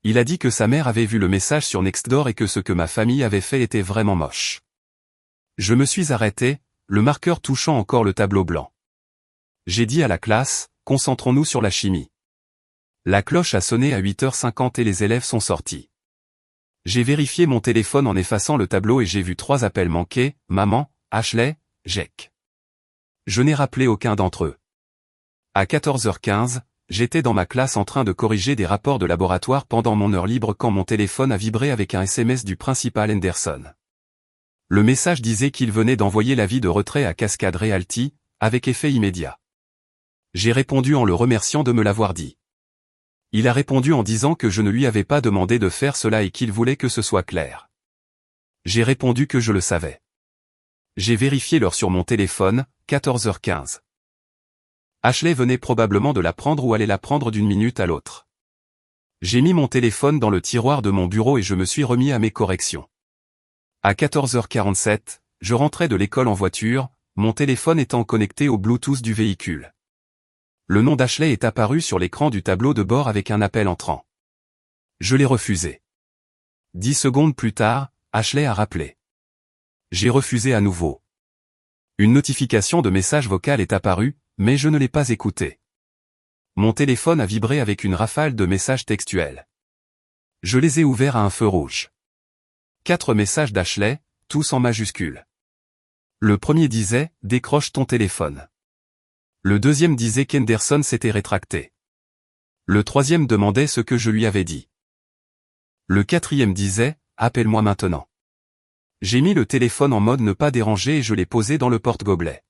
Il a dit que sa mère avait vu le message sur Nextdoor et que ce que ma famille avait fait était vraiment moche. Je me suis arrêté, le marqueur touchant encore le tableau blanc. J'ai dit à la classe, concentrons-nous sur la chimie. La cloche a sonné à 8h50 et les élèves sont sortis. J'ai vérifié mon téléphone en effaçant le tableau et j'ai vu 3 appels manqués, maman, Ashley, Jake. Je n'ai rappelé aucun d'entre eux. À 14h15, j'étais dans ma classe en train de corriger des rapports de laboratoire pendant mon heure libre quand mon téléphone a vibré avec un SMS du principal Henderson. Le message disait qu'il venait d'envoyer l'avis de retrait à Cascade Realty, avec effet immédiat. J'ai répondu en le remerciant de me l'avoir dit. Il a répondu en disant que je ne lui avais pas demandé de faire cela et qu'il voulait que ce soit clair. J'ai répondu que je le savais. J'ai vérifié l'heure sur mon téléphone, 14h15. Ashley venait probablement de la prendre ou allait la prendre d'une minute à l'autre. J'ai mis mon téléphone dans le tiroir de mon bureau et je me suis remis à mes corrections. À 14h47, je rentrais de l'école en voiture, mon téléphone étant connecté au Bluetooth du véhicule. Le nom d'Ashley est apparu sur l'écran du tableau de bord avec un appel entrant. Je l'ai refusé. 10 secondes plus tard, Ashley a rappelé. J'ai refusé à nouveau. Une notification de message vocal est apparue, mais je ne l'ai pas écoutée. Mon téléphone a vibré avec une rafale de messages textuels. Je les ai ouverts à un feu rouge. 4 messages d'Ashley, tous en majuscules. Le premier disait « Décroche ton téléphone ». Le deuxième disait qu'Henderson s'était rétracté. Le troisième demandait ce que je lui avais dit. Le quatrième disait « Appelle-moi maintenant ». J'ai mis le téléphone en mode ne pas déranger et je l'ai posé dans le porte-gobelet.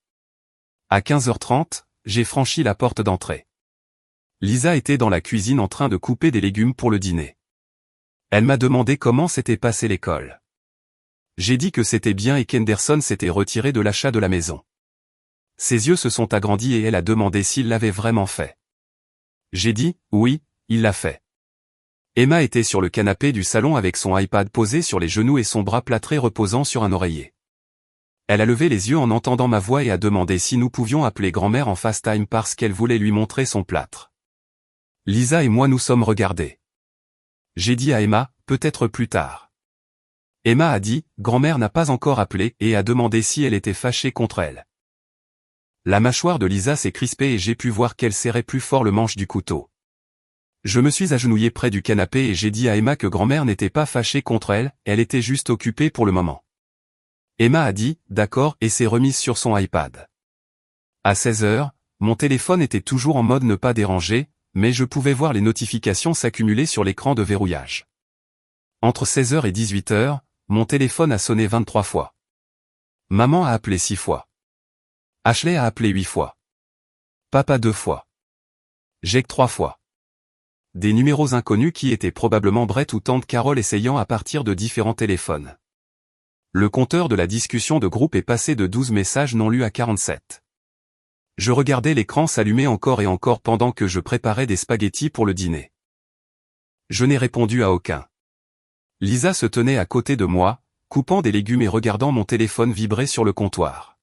À 15h30, j'ai franchi la porte d'entrée. Lisa était dans la cuisine en train de couper des légumes pour le dîner. Elle m'a demandé comment s'était passée l'école. J'ai dit que c'était bien et qu'Henderson s'était retiré de l'achat de la maison. Ses yeux se sont agrandis et elle a demandé s'il l'avait vraiment fait. J'ai dit, oui, il l'a fait. Emma était sur le canapé du salon avec son iPad posé sur les genoux et son bras plâtré reposant sur un oreiller. Elle a levé les yeux en entendant ma voix et a demandé si nous pouvions appeler grand-mère en FaceTime parce qu'elle voulait lui montrer son plâtre. Lisa et moi nous sommes regardés. J'ai dit à Emma, peut-être plus tard. Emma a dit, grand-mère n'a pas encore appelé et a demandé si elle était fâchée contre elle. La mâchoire de Lisa s'est crispée et j'ai pu voir qu'elle serrait plus fort le manche du couteau. Je me suis agenouillé près du canapé et j'ai dit à Emma que grand-mère n'était pas fâchée contre elle, elle était juste occupée pour le moment. Emma a dit, d'accord, et s'est remise sur son iPad. À 16h, mon téléphone était toujours en mode ne pas déranger, mais je pouvais voir les notifications s'accumuler sur l'écran de verrouillage. Entre 16h et 18h, mon téléphone a sonné 23 fois. Maman a appelé 6 fois. Ashley a appelé 8 fois. Papa 2 fois. Jake 3 fois. Des numéros inconnus qui étaient probablement Brett ou tante Carole essayant à partir de différents téléphones. Le compteur de la discussion de groupe est passé de 12 messages non lus à 47. Je regardais l'écran s'allumer encore et encore pendant que je préparais des spaghettis pour le dîner. Je n'ai répondu à aucun. Lisa se tenait à côté de moi, coupant des légumes et regardant mon téléphone vibrer sur le comptoir.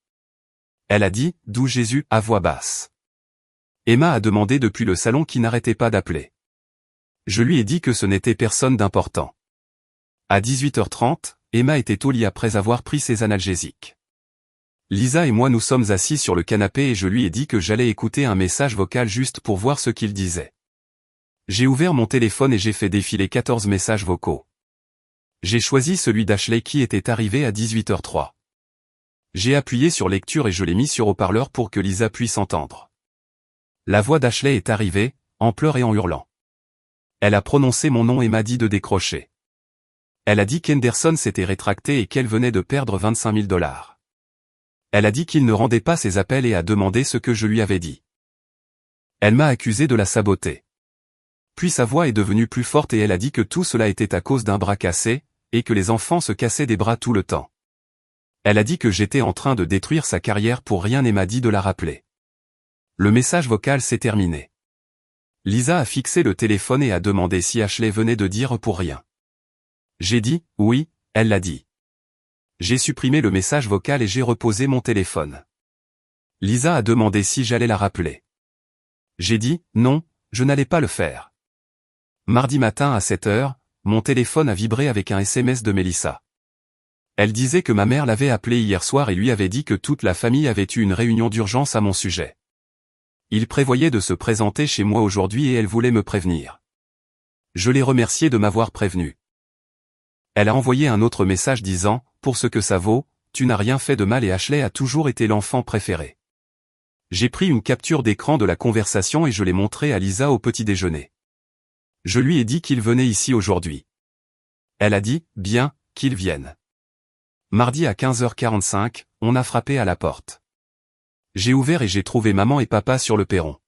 Elle a dit, d'où Jésus, à voix basse. Emma a demandé depuis le salon qui n'arrêtait pas d'appeler. Je lui ai dit que ce n'était personne d'important. À 18h30, Emma était au lit après avoir pris ses analgésiques. Lisa et moi nous sommes assis sur le canapé et je lui ai dit que j'allais écouter un message vocal juste pour voir ce qu'il disait. J'ai ouvert mon téléphone et j'ai fait défiler 14 messages vocaux. J'ai choisi celui d'Ashley qui était arrivé à 18h03. J'ai appuyé sur lecture et je l'ai mis sur haut-parleur pour que Lisa puisse entendre. La voix d'Ashley est arrivée, en pleurs et en hurlant. Elle a prononcé mon nom et m'a dit de décrocher. Elle a dit qu'Henderson s'était rétracté et qu'elle venait de perdre 25 000 $. Elle a dit qu'il ne rendait pas ses appels et a demandé ce que je lui avais dit. Elle m'a accusé de la saboter. Puis sa voix est devenue plus forte et elle a dit que tout cela était à cause d'un bras cassé, et que les enfants se cassaient des bras tout le temps. Elle a dit que j'étais en train de détruire sa carrière pour rien et m'a dit de la rappeler. Le message vocal s'est terminé. Lisa a fixé le téléphone et a demandé si Ashley venait de dire pour rien. J'ai dit, oui, elle l'a dit. J'ai supprimé le message vocal et j'ai reposé mon téléphone. Lisa a demandé si j'allais la rappeler. J'ai dit, non, je n'allais pas le faire. Mardi matin à 7h, mon téléphone a vibré avec un SMS de Melissa. Elle disait que ma mère l'avait appelée hier soir et lui avait dit que toute la famille avait eu une réunion d'urgence à mon sujet. Il prévoyait de se présenter chez moi aujourd'hui et elle voulait me prévenir. Je l'ai remerciée de m'avoir prévenu. Elle a envoyé un autre message disant, pour ce que ça vaut, tu n'as rien fait de mal et Ashley a toujours été l'enfant préféré. J'ai pris une capture d'écran de la conversation et je l'ai montrée à Lisa au petit déjeuner. Je lui ai dit qu'il venait ici aujourd'hui. Elle a dit, bien, qu'il vienne. Mardi à 15h45, on a frappé à la porte. J'ai ouvert et j'ai trouvé maman et papa sur le perron.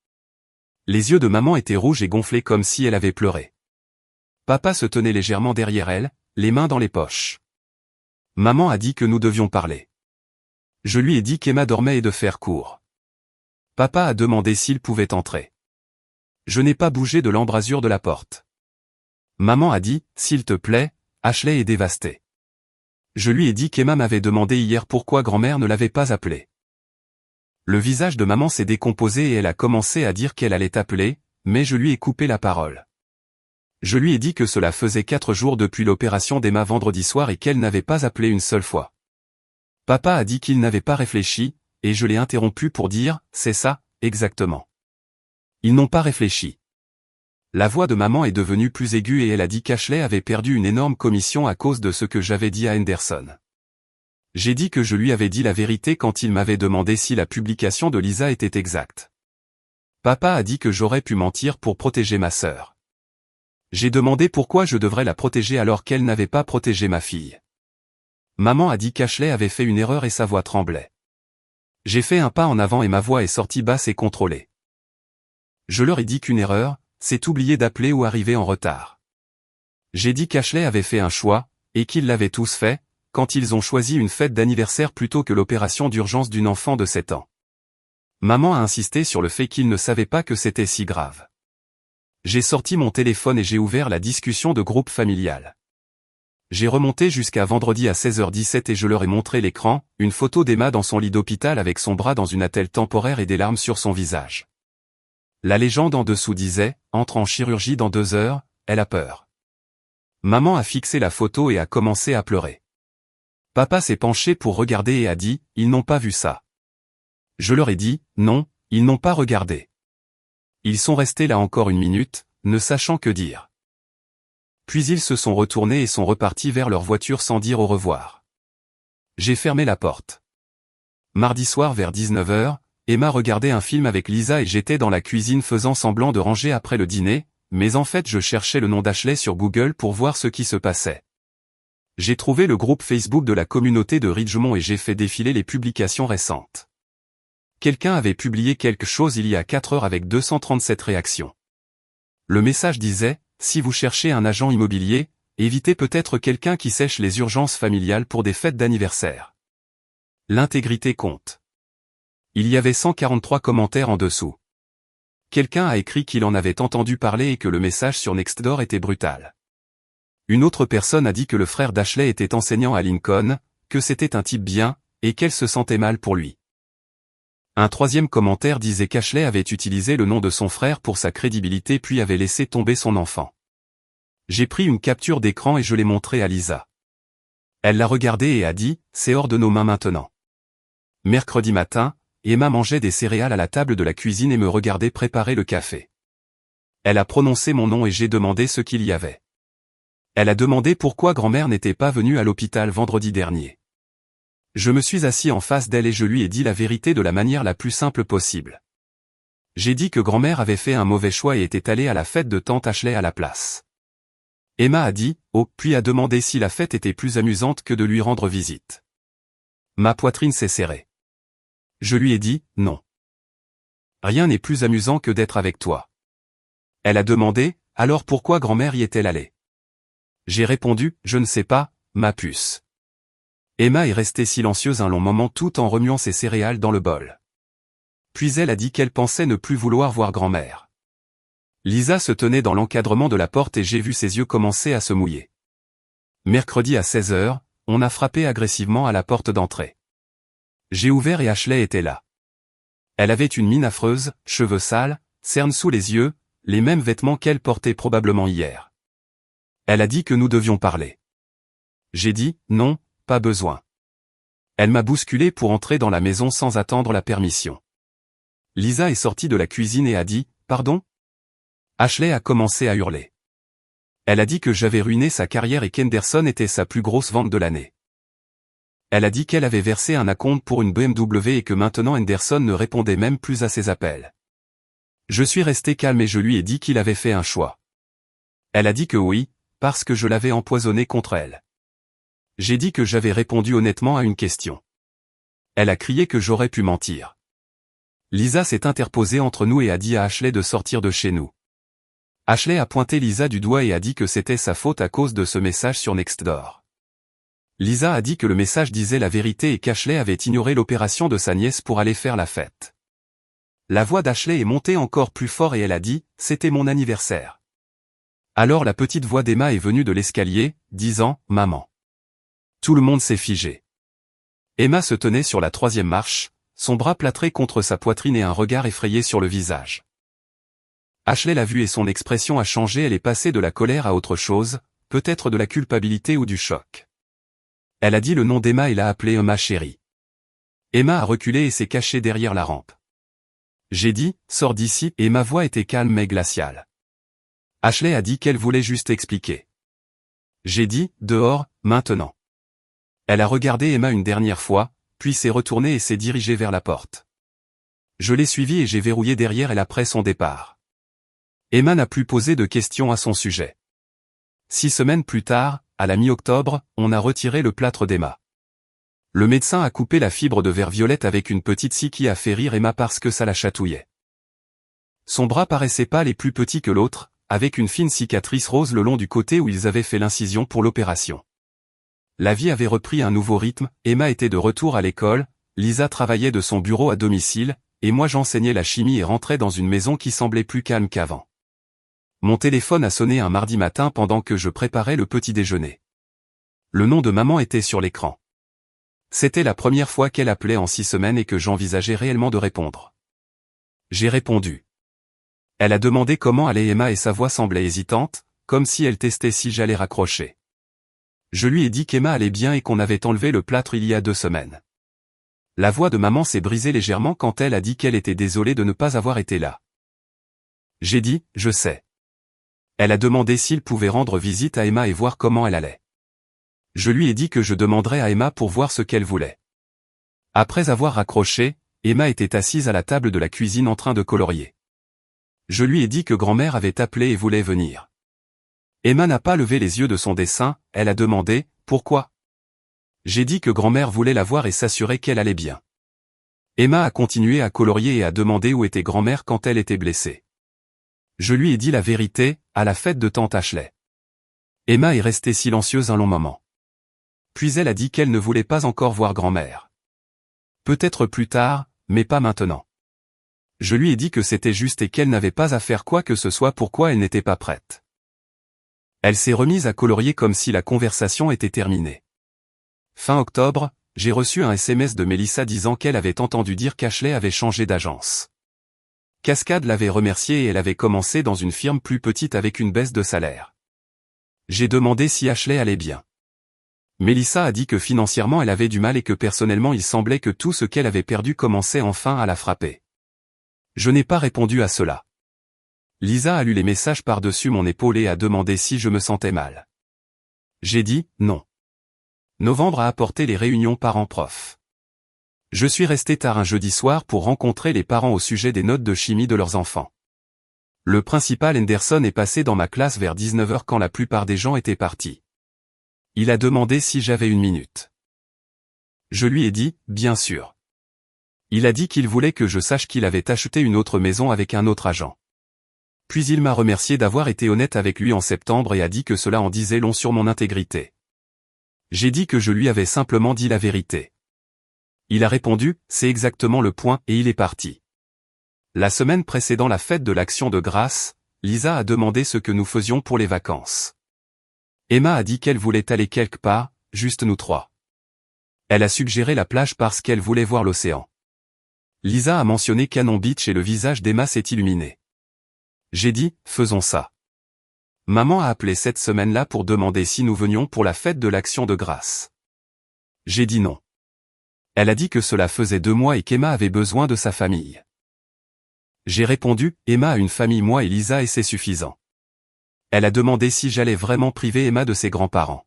Les yeux de maman étaient rouges et gonflés comme si elle avait pleuré. Papa se tenait légèrement derrière elle, les mains dans les poches. Maman a dit que nous devions parler. Je lui ai dit qu'Emma dormait et de faire court. Papa a demandé s'il pouvait entrer. Je n'ai pas bougé de l'embrasure de la porte. Maman a dit, s'il te plaît, Ashley est dévastée. Je lui ai dit qu'Emma m'avait demandé hier pourquoi grand-mère ne l'avait pas appelée. Le visage de maman s'est décomposé et elle a commencé à dire qu'elle allait appeler, mais je lui ai coupé la parole. Je lui ai dit que cela faisait 4 jours depuis l'opération d'Emma vendredi soir et qu'elle n'avait pas appelé une seule fois. Papa a dit qu'il n'avait pas réfléchi, et je l'ai interrompu pour dire, c'est ça, exactement. Ils n'ont pas réfléchi. La voix de maman est devenue plus aiguë et elle a dit qu'Ashley avait perdu une énorme commission à cause de ce que j'avais dit à Henderson. J'ai dit que je lui avais dit la vérité quand il m'avait demandé si la publication de Lisa était exacte. Papa a dit que j'aurais pu mentir pour protéger ma sœur. J'ai demandé pourquoi je devrais la protéger alors qu'elle n'avait pas protégé ma fille. Maman a dit qu'Ashley avait fait une erreur et sa voix tremblait. J'ai fait un pas en avant et ma voix est sortie basse et contrôlée. Je leur ai dit qu'une erreur, c'est oublier d'appeler ou arriver en retard. J'ai dit qu'Ashley avait fait un choix, et qu'ils l'avaient tous fait, quand ils ont choisi une fête d'anniversaire plutôt que l'opération d'urgence d'une enfant de 7 ans. Maman a insisté sur le fait qu'ils ne savaient pas que c'était si grave. J'ai sorti mon téléphone et j'ai ouvert la discussion de groupe familial. J'ai remonté jusqu'à vendredi à 16h17 et je leur ai montré l'écran, une photo d'Emma dans son lit d'hôpital avec son bras dans une attelle temporaire et des larmes sur son visage. La légende en dessous disait, entre en chirurgie dans 2 heures, elle a peur. Maman a fixé la photo et a commencé à pleurer. Papa s'est penché pour regarder et a dit, ils n'ont pas vu ça. Je leur ai dit, non, ils n'ont pas regardé. Ils sont restés là encore 1 minute, ne sachant que dire. Puis ils se sont retournés et sont repartis vers leur voiture sans dire au revoir. J'ai fermé la porte. Mardi soir vers 19h, Emma regardait un film avec Lisa et j'étais dans la cuisine faisant semblant de ranger après le dîner, mais en fait je cherchais le nom d'Ashley sur Google pour voir ce qui se passait. J'ai trouvé le groupe Facebook de la communauté de Ridgemont et j'ai fait défiler les publications récentes. Quelqu'un avait publié quelque chose il y a 4 heures avec 237 réactions. Le message disait, si vous cherchez un agent immobilier, évitez peut-être quelqu'un qui sèche les urgences familiales pour des fêtes d'anniversaire. L'intégrité compte. Il y avait 143 commentaires en dessous. Quelqu'un a écrit qu'il en avait entendu parler et que le message sur Nextdoor était brutal. Une autre personne a dit que le frère d'Ashley était enseignant à Lincoln, que c'était un type bien, et qu'elle se sentait mal pour lui. Un 3e commentaire disait qu'Ashley avait utilisé le nom de son frère pour sa crédibilité puis avait laissé tomber son enfant. J'ai pris une capture d'écran et je l'ai montrée à Lisa. Elle l'a regardée et a dit, c'est hors de nos mains maintenant. Mercredi matin, Emma mangeait des céréales à la table de la cuisine et me regardait préparer le café. Elle a prononcé mon nom et j'ai demandé ce qu'il y avait. Elle a demandé pourquoi grand-mère n'était pas venue à l'hôpital vendredi dernier. Je me suis assis en face d'elle et je lui ai dit la vérité de la manière la plus simple possible. J'ai dit que grand-mère avait fait un mauvais choix et était allée à la fête de tante Ashley à la place. Emma a dit, oh, puis a demandé si la fête était plus amusante que de lui rendre visite. Ma poitrine s'est serrée. Je lui ai dit, non. Rien n'est plus amusant que d'être avec toi. Elle a demandé, alors pourquoi grand-mère y est-elle allée? J'ai répondu, je ne sais pas, ma puce. Emma est restée silencieuse un long moment tout en remuant ses céréales dans le bol. Puis elle a dit qu'elle pensait ne plus vouloir voir grand-mère. Lisa se tenait dans l'encadrement de la porte et j'ai vu ses yeux commencer à se mouiller. Mercredi à 16h, on a frappé agressivement à la porte d'entrée. J'ai ouvert et Ashley était là. Elle avait une mine affreuse, cheveux sales, cernes sous les yeux, les mêmes vêtements qu'elle portait probablement hier. Elle a dit que nous devions parler. J'ai dit, non, pas besoin. Elle m'a bousculé pour entrer dans la maison sans attendre la permission. Lisa est sortie de la cuisine et a dit, pardon? Ashley a commencé à hurler. Elle a dit que j'avais ruiné sa carrière et qu'Henderson était sa plus grosse vente de l'année. Elle a dit qu'elle avait versé un acompte pour une BMW et que maintenant Henderson ne répondait même plus à ses appels. Je suis resté calme et je lui ai dit qu'il avait fait un choix. Elle a dit que oui, parce que je l'avais empoisonné contre elle. J'ai dit que j'avais répondu honnêtement à une question. Elle a crié que j'aurais pu mentir. Lisa s'est interposée entre nous et a dit à Ashley de sortir de chez nous. Ashley a pointé Lisa du doigt et a dit que c'était sa faute à cause de ce message sur Nextdoor. Lisa a dit que le message disait la vérité et qu'Ashley avait ignoré l'opération de sa nièce pour aller faire la fête. La voix d'Ashley est montée encore plus fort et elle a dit « C'était mon anniversaire ». Alors la petite voix d'Emma est venue de l'escalier, disant « Maman ». Tout le monde s'est figé. Emma se tenait sur la 3e marche, son bras plâtré contre sa poitrine et un regard effrayé sur le visage. Ashley l'a vue et son expression a changé, elle est passée de la colère à autre chose, peut-être de la culpabilité ou du choc. Elle a dit le nom d'Emma et l'a appelée Emma chérie. Emma a reculé et s'est cachée derrière la rampe. J'ai dit, sors d'ici, et ma voix était calme mais glaciale. Ashley a dit qu'elle voulait juste expliquer. J'ai dit, dehors, maintenant. Elle a regardé Emma une dernière fois, puis s'est retournée et s'est dirigée vers la porte. Je l'ai suivie et j'ai verrouillé derrière elle après son départ. Emma n'a plus posé de questions à son sujet. 6 semaines plus tard, à la mi-octobre, on a retiré le plâtre d'Emma. Le médecin a coupé la fibre de verre violette avec une petite scie qui a fait rire Emma parce que ça la chatouillait. Son bras paraissait pâle et plus petit que l'autre, avec une fine cicatrice rose le long du côté où ils avaient fait l'incision pour l'opération. La vie avait repris un nouveau rythme, Emma était de retour à l'école, Lisa travaillait de son bureau à domicile, et moi j'enseignais la chimie et rentrais dans une maison qui semblait plus calme qu'avant. Mon téléphone a sonné un mardi matin pendant que je préparais le petit déjeuner. Le nom de maman était sur l'écran. C'était la première fois qu'elle appelait en 6 semaines et que j'envisageais réellement de répondre. J'ai répondu. Elle a demandé comment allait Emma et sa voix semblait hésitante, comme si elle testait si j'allais raccrocher. Je lui ai dit qu'Emma allait bien et qu'on avait enlevé le plâtre il y a 2 semaines. La voix de maman s'est brisée légèrement quand elle a dit qu'elle était désolée de ne pas avoir été là. J'ai dit, je sais. Elle a demandé s'il pouvait rendre visite à Emma et voir comment elle allait. Je lui ai dit que je demanderais à Emma pour voir ce qu'elle voulait. Après avoir raccroché, Emma était assise à la table de la cuisine en train de colorier. Je lui ai dit que grand-mère avait appelé et voulait venir. Emma n'a pas levé les yeux de son dessin, elle a demandé « Pourquoi ?» J'ai dit que grand-mère voulait la voir et s'assurer qu'elle allait bien. Emma a continué à colorier et a demandé où était grand-mère quand elle était blessée. Je lui ai dit la vérité, à la fête de tante Ashley. Emma est restée silencieuse un long moment. Puis elle a dit qu'elle ne voulait pas encore voir grand-mère. Peut-être plus tard, mais pas maintenant. Je lui ai dit que c'était juste et qu'elle n'avait pas à faire quoi que ce soit pourquoi elle n'était pas prête. Elle s'est remise à colorier comme si la conversation était terminée. Fin octobre, j'ai reçu un SMS de Mélissa disant qu'elle avait entendu dire qu'Ashley avait changé d'agence. Cascade l'avait remerciée et elle avait commencé dans une firme plus petite avec une baisse de salaire. J'ai demandé si Ashley allait bien. Mélissa a dit que financièrement elle avait du mal et que personnellement il semblait que tout ce qu'elle avait perdu commençait enfin à la frapper. Je n'ai pas répondu à cela. Lisa a lu les messages par-dessus mon épaule et a demandé si je me sentais mal. J'ai dit non. Novembre a apporté les réunions parents-prof. Je suis resté tard un jeudi soir pour rencontrer les parents au sujet des notes de chimie de leurs enfants. Le principal Henderson est passé dans ma classe vers 19h quand la plupart des gens étaient partis. Il a demandé si j'avais une minute. Je lui ai dit, bien sûr. Il a dit qu'il voulait que je sache qu'il avait acheté une autre maison avec un autre agent. Puis il m'a remercié d'avoir été honnête avec lui en septembre et a dit que cela en disait long sur mon intégrité. J'ai dit que je lui avais simplement dit la vérité. Il a répondu, c'est exactement le point, et il est parti. La semaine précédant la fête de l'Action de grâce, Lisa a demandé ce que nous faisions pour les vacances. Emma a dit qu'elle voulait aller quelque part, juste nous 3. Elle a suggéré la plage parce qu'elle voulait voir l'océan. Lisa a mentionné Cannon Beach et le visage d'Emma s'est illuminé. J'ai dit, faisons ça. Maman a appelé cette semaine-là pour demander si nous venions pour la fête de l'Action de grâce. J'ai dit non. Elle a dit que cela faisait 2 mois et qu'Emma avait besoin de sa famille. J'ai répondu, Emma a une famille moi et Lisa et c'est suffisant. Elle a demandé si j'allais vraiment priver Emma de ses grands-parents.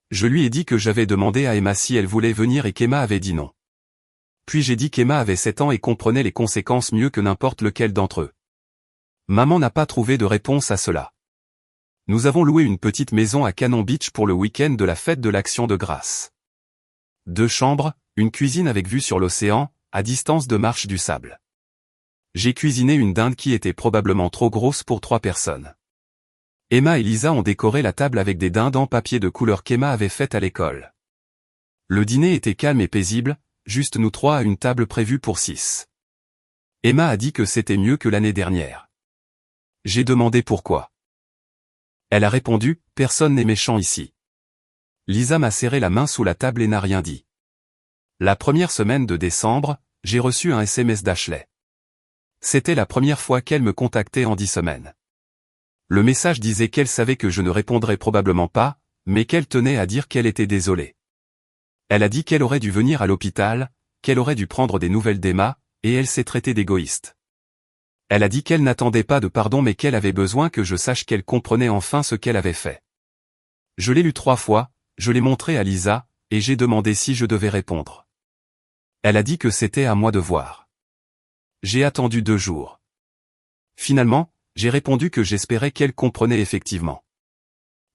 Je lui ai dit que j'avais demandé à Emma si elle voulait venir et qu'Emma avait dit non. Puis j'ai dit qu'Emma avait 7 ans et comprenait les conséquences mieux que n'importe lequel d'entre eux. Maman n'a pas trouvé de réponse à cela. Nous avons loué une petite maison à Cannon Beach pour le week-end de la fête de l'Action de grâce. 2 chambres, une cuisine avec vue sur l'océan, à distance de marche du sable. J'ai cuisiné une dinde qui était probablement trop grosse pour 3 personnes. Emma et Lisa ont décoré la table avec des dindes en papier de couleur qu'Emma avait faites à l'école. Le dîner était calme et paisible, juste nous 3 à une table prévue pour 6. Emma a dit que c'était mieux que l'année dernière. J'ai demandé pourquoi. Elle a répondu, « Personne n'est méchant ici. » Lisa m'a serré la main sous la table et n'a rien dit. La première semaine de décembre, j'ai reçu un SMS d'Ashley. C'était la première fois qu'elle me contactait en 10 semaines. Le message disait qu'elle savait que je ne répondrais probablement pas, mais qu'elle tenait à dire qu'elle était désolée. Elle a dit qu'elle aurait dû venir à l'hôpital, qu'elle aurait dû prendre des nouvelles d'Emma, et elle s'est traitée d'égoïste. Elle a dit qu'elle n'attendait pas de pardon mais qu'elle avait besoin que je sache qu'elle comprenait enfin ce qu'elle avait fait. Je l'ai lu 3 fois, je l'ai montré à Lisa, et j'ai demandé si je devais répondre. Elle a dit que c'était à moi de voir. J'ai attendu 2 jours. Finalement, j'ai répondu que j'espérais qu'elle comprenait effectivement.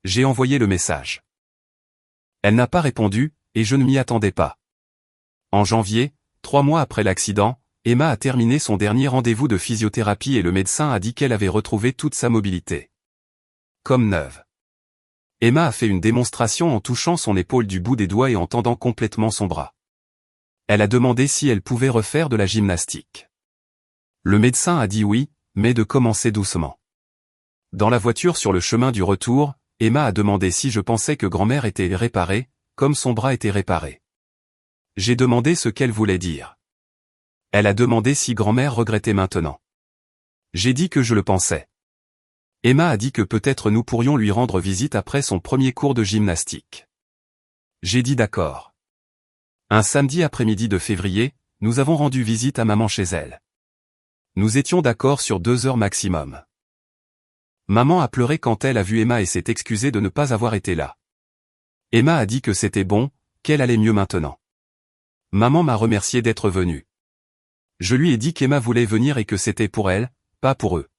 J'ai envoyé le message. Elle n'a pas répondu, et je ne m'y attendais pas. En janvier, 3 mois après l'accident, Emma a terminé son dernier rendez-vous de physiothérapie et le médecin a dit qu'elle avait retrouvé toute sa mobilité. Comme neuve. Emma a fait une démonstration en touchant son épaule du bout des doigts et en tendant complètement son bras. Elle a demandé si elle pouvait refaire de la gymnastique. Le médecin a dit oui, mais de commencer doucement. Dans la voiture sur le chemin du retour, Emma a demandé si je pensais que grand-mère était réparée, comme son bras était réparé. J'ai demandé ce qu'elle voulait dire. Elle a demandé si grand-mère regrettait maintenant. J'ai dit que je le pensais. Emma a dit que peut-être nous pourrions lui rendre visite après son premier cours de gymnastique. J'ai dit d'accord. Un samedi après-midi de février, nous avons rendu visite à maman chez elle. Nous étions d'accord sur 2 heures maximum. Maman a pleuré quand elle a vu Emma et s'est excusée de ne pas avoir été là. Emma a dit que c'était bon, qu'elle allait mieux maintenant. Maman m'a remercié d'être venue. Je lui ai dit qu'Emma voulait venir et que c'était pour elle, pas pour eux.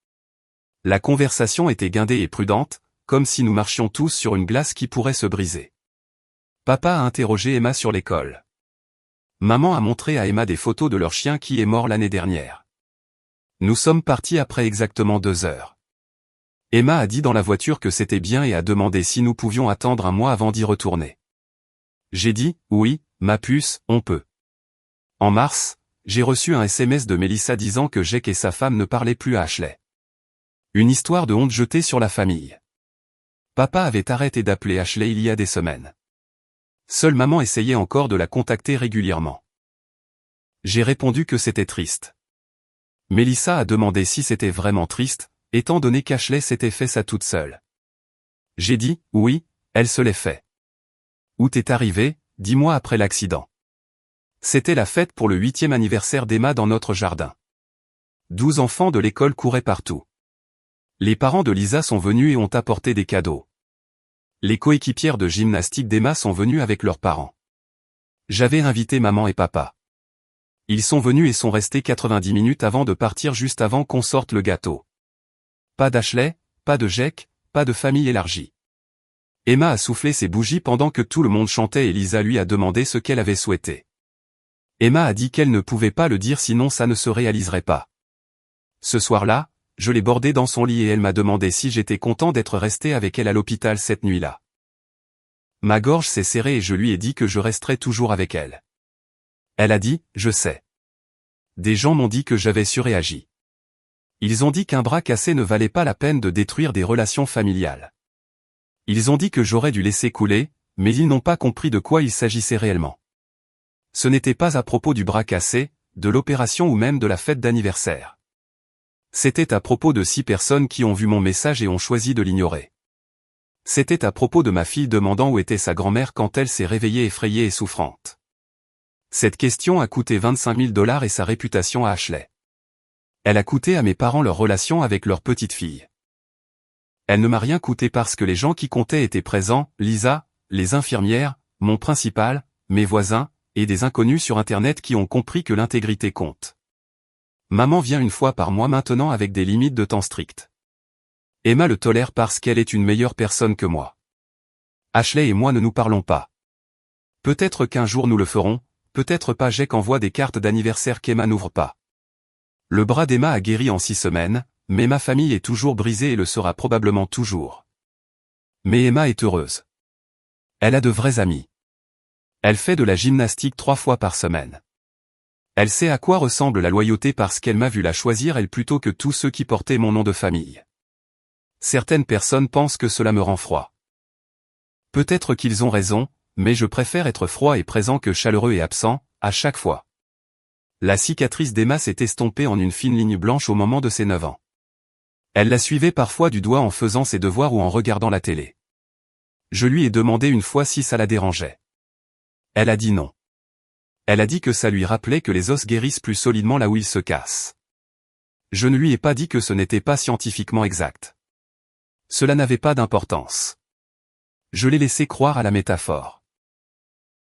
La conversation était guindée et prudente, comme si nous marchions tous sur une glace qui pourrait se briser. Papa a interrogé Emma sur l'école. Maman a montré à Emma des photos de leur chien qui est mort l'année dernière. Nous sommes partis après exactement 2 heures. Emma a dit dans la voiture que c'était bien et a demandé si nous pouvions attendre 1 mois avant d'y retourner. J'ai dit, oui, ma puce, on peut. En mars, j'ai reçu un SMS de Melissa disant que Jake et sa femme ne parlaient plus à Ashley. Une histoire de honte jetée sur la famille. Papa avait arrêté d'appeler Ashley il y a des semaines. Seule maman essayait encore de la contacter régulièrement. J'ai répondu que c'était triste. Melissa a demandé si c'était vraiment triste, étant donné qu'Ashley s'était fait ça toute seule. J'ai dit, oui, elle se l'est fait. Où t'es arrivé, 10 mois après l'accident. C'était la fête pour le 8e anniversaire d'Emma dans notre jardin. 12 enfants de l'école couraient partout. Les parents de Lisa sont venus et ont apporté des cadeaux. Les coéquipières de gymnastique d'Emma sont venues avec leurs parents. J'avais invité maman et papa. Ils sont venus et sont restés 90 minutes avant de partir juste avant qu'on sorte le gâteau. Pas d'Ashley, pas de Jake, pas de famille élargie. Emma a soufflé ses bougies pendant que tout le monde chantait et Lisa lui a demandé ce qu'elle avait souhaité. Emma a dit qu'elle ne pouvait pas le dire sinon ça ne se réaliserait pas. Ce soir-là, je l'ai bordée dans son lit et elle m'a demandé si j'étais content d'être resté avec elle à l'hôpital cette nuit-là. Ma gorge s'est serrée et je lui ai dit que je resterais toujours avec elle. Elle a dit, je sais. Des gens m'ont dit que j'avais surréagi. Ils ont dit qu'un bras cassé ne valait pas la peine de détruire des relations familiales. Ils ont dit que j'aurais dû laisser couler, mais ils n'ont pas compris de quoi il s'agissait réellement. Ce n'était pas à propos du bras cassé, de l'opération ou même de la fête d'anniversaire. C'était à propos de 6 personnes qui ont vu mon message et ont choisi de l'ignorer. C'était à propos de ma fille demandant où était sa grand-mère quand elle s'est réveillée effrayée et souffrante. Cette question a coûté $25 000 et sa réputation à Ashley. Elle a coûté à mes parents leur relation avec leur petite fille. Elle ne m'a rien coûté parce que les gens qui comptaient étaient présents, Lisa, les infirmières, mon principal, mes voisins, et des inconnus sur Internet qui ont compris que l'intégrité compte. Maman vient 1 fois par mois maintenant avec des limites de temps strictes. Emma le tolère parce qu'elle est une meilleure personne que moi. Ashley et moi ne nous parlons pas. Peut-être qu'un jour nous le ferons, peut-être pas. Jake envoie des cartes d'anniversaire qu'Emma n'ouvre pas. Le bras d'Emma a guéri en 6 semaines, mais ma famille est toujours brisée et le sera probablement toujours. Mais Emma est heureuse. Elle a de vrais amis. Elle fait de la gymnastique 3 fois par semaine. Elle sait à quoi ressemble la loyauté parce qu'elle m'a vu la choisir elle plutôt que tous ceux qui portaient mon nom de famille. Certaines personnes pensent que cela me rend froid. Peut-être qu'ils ont raison, mais je préfère être froid et présent que chaleureux et absent, à chaque fois. La cicatrice d'Emma s'est estompée en une fine ligne blanche au moment de ses 9 ans. Elle la suivait parfois du doigt en faisant ses devoirs ou en regardant la télé. Je lui ai demandé une fois si ça la dérangeait. Elle a dit non. Elle a dit que ça lui rappelait que les os guérissent plus solidement là où ils se cassent. Je ne lui ai pas dit que ce n'était pas scientifiquement exact. Cela n'avait pas d'importance. Je l'ai laissé croire à la métaphore.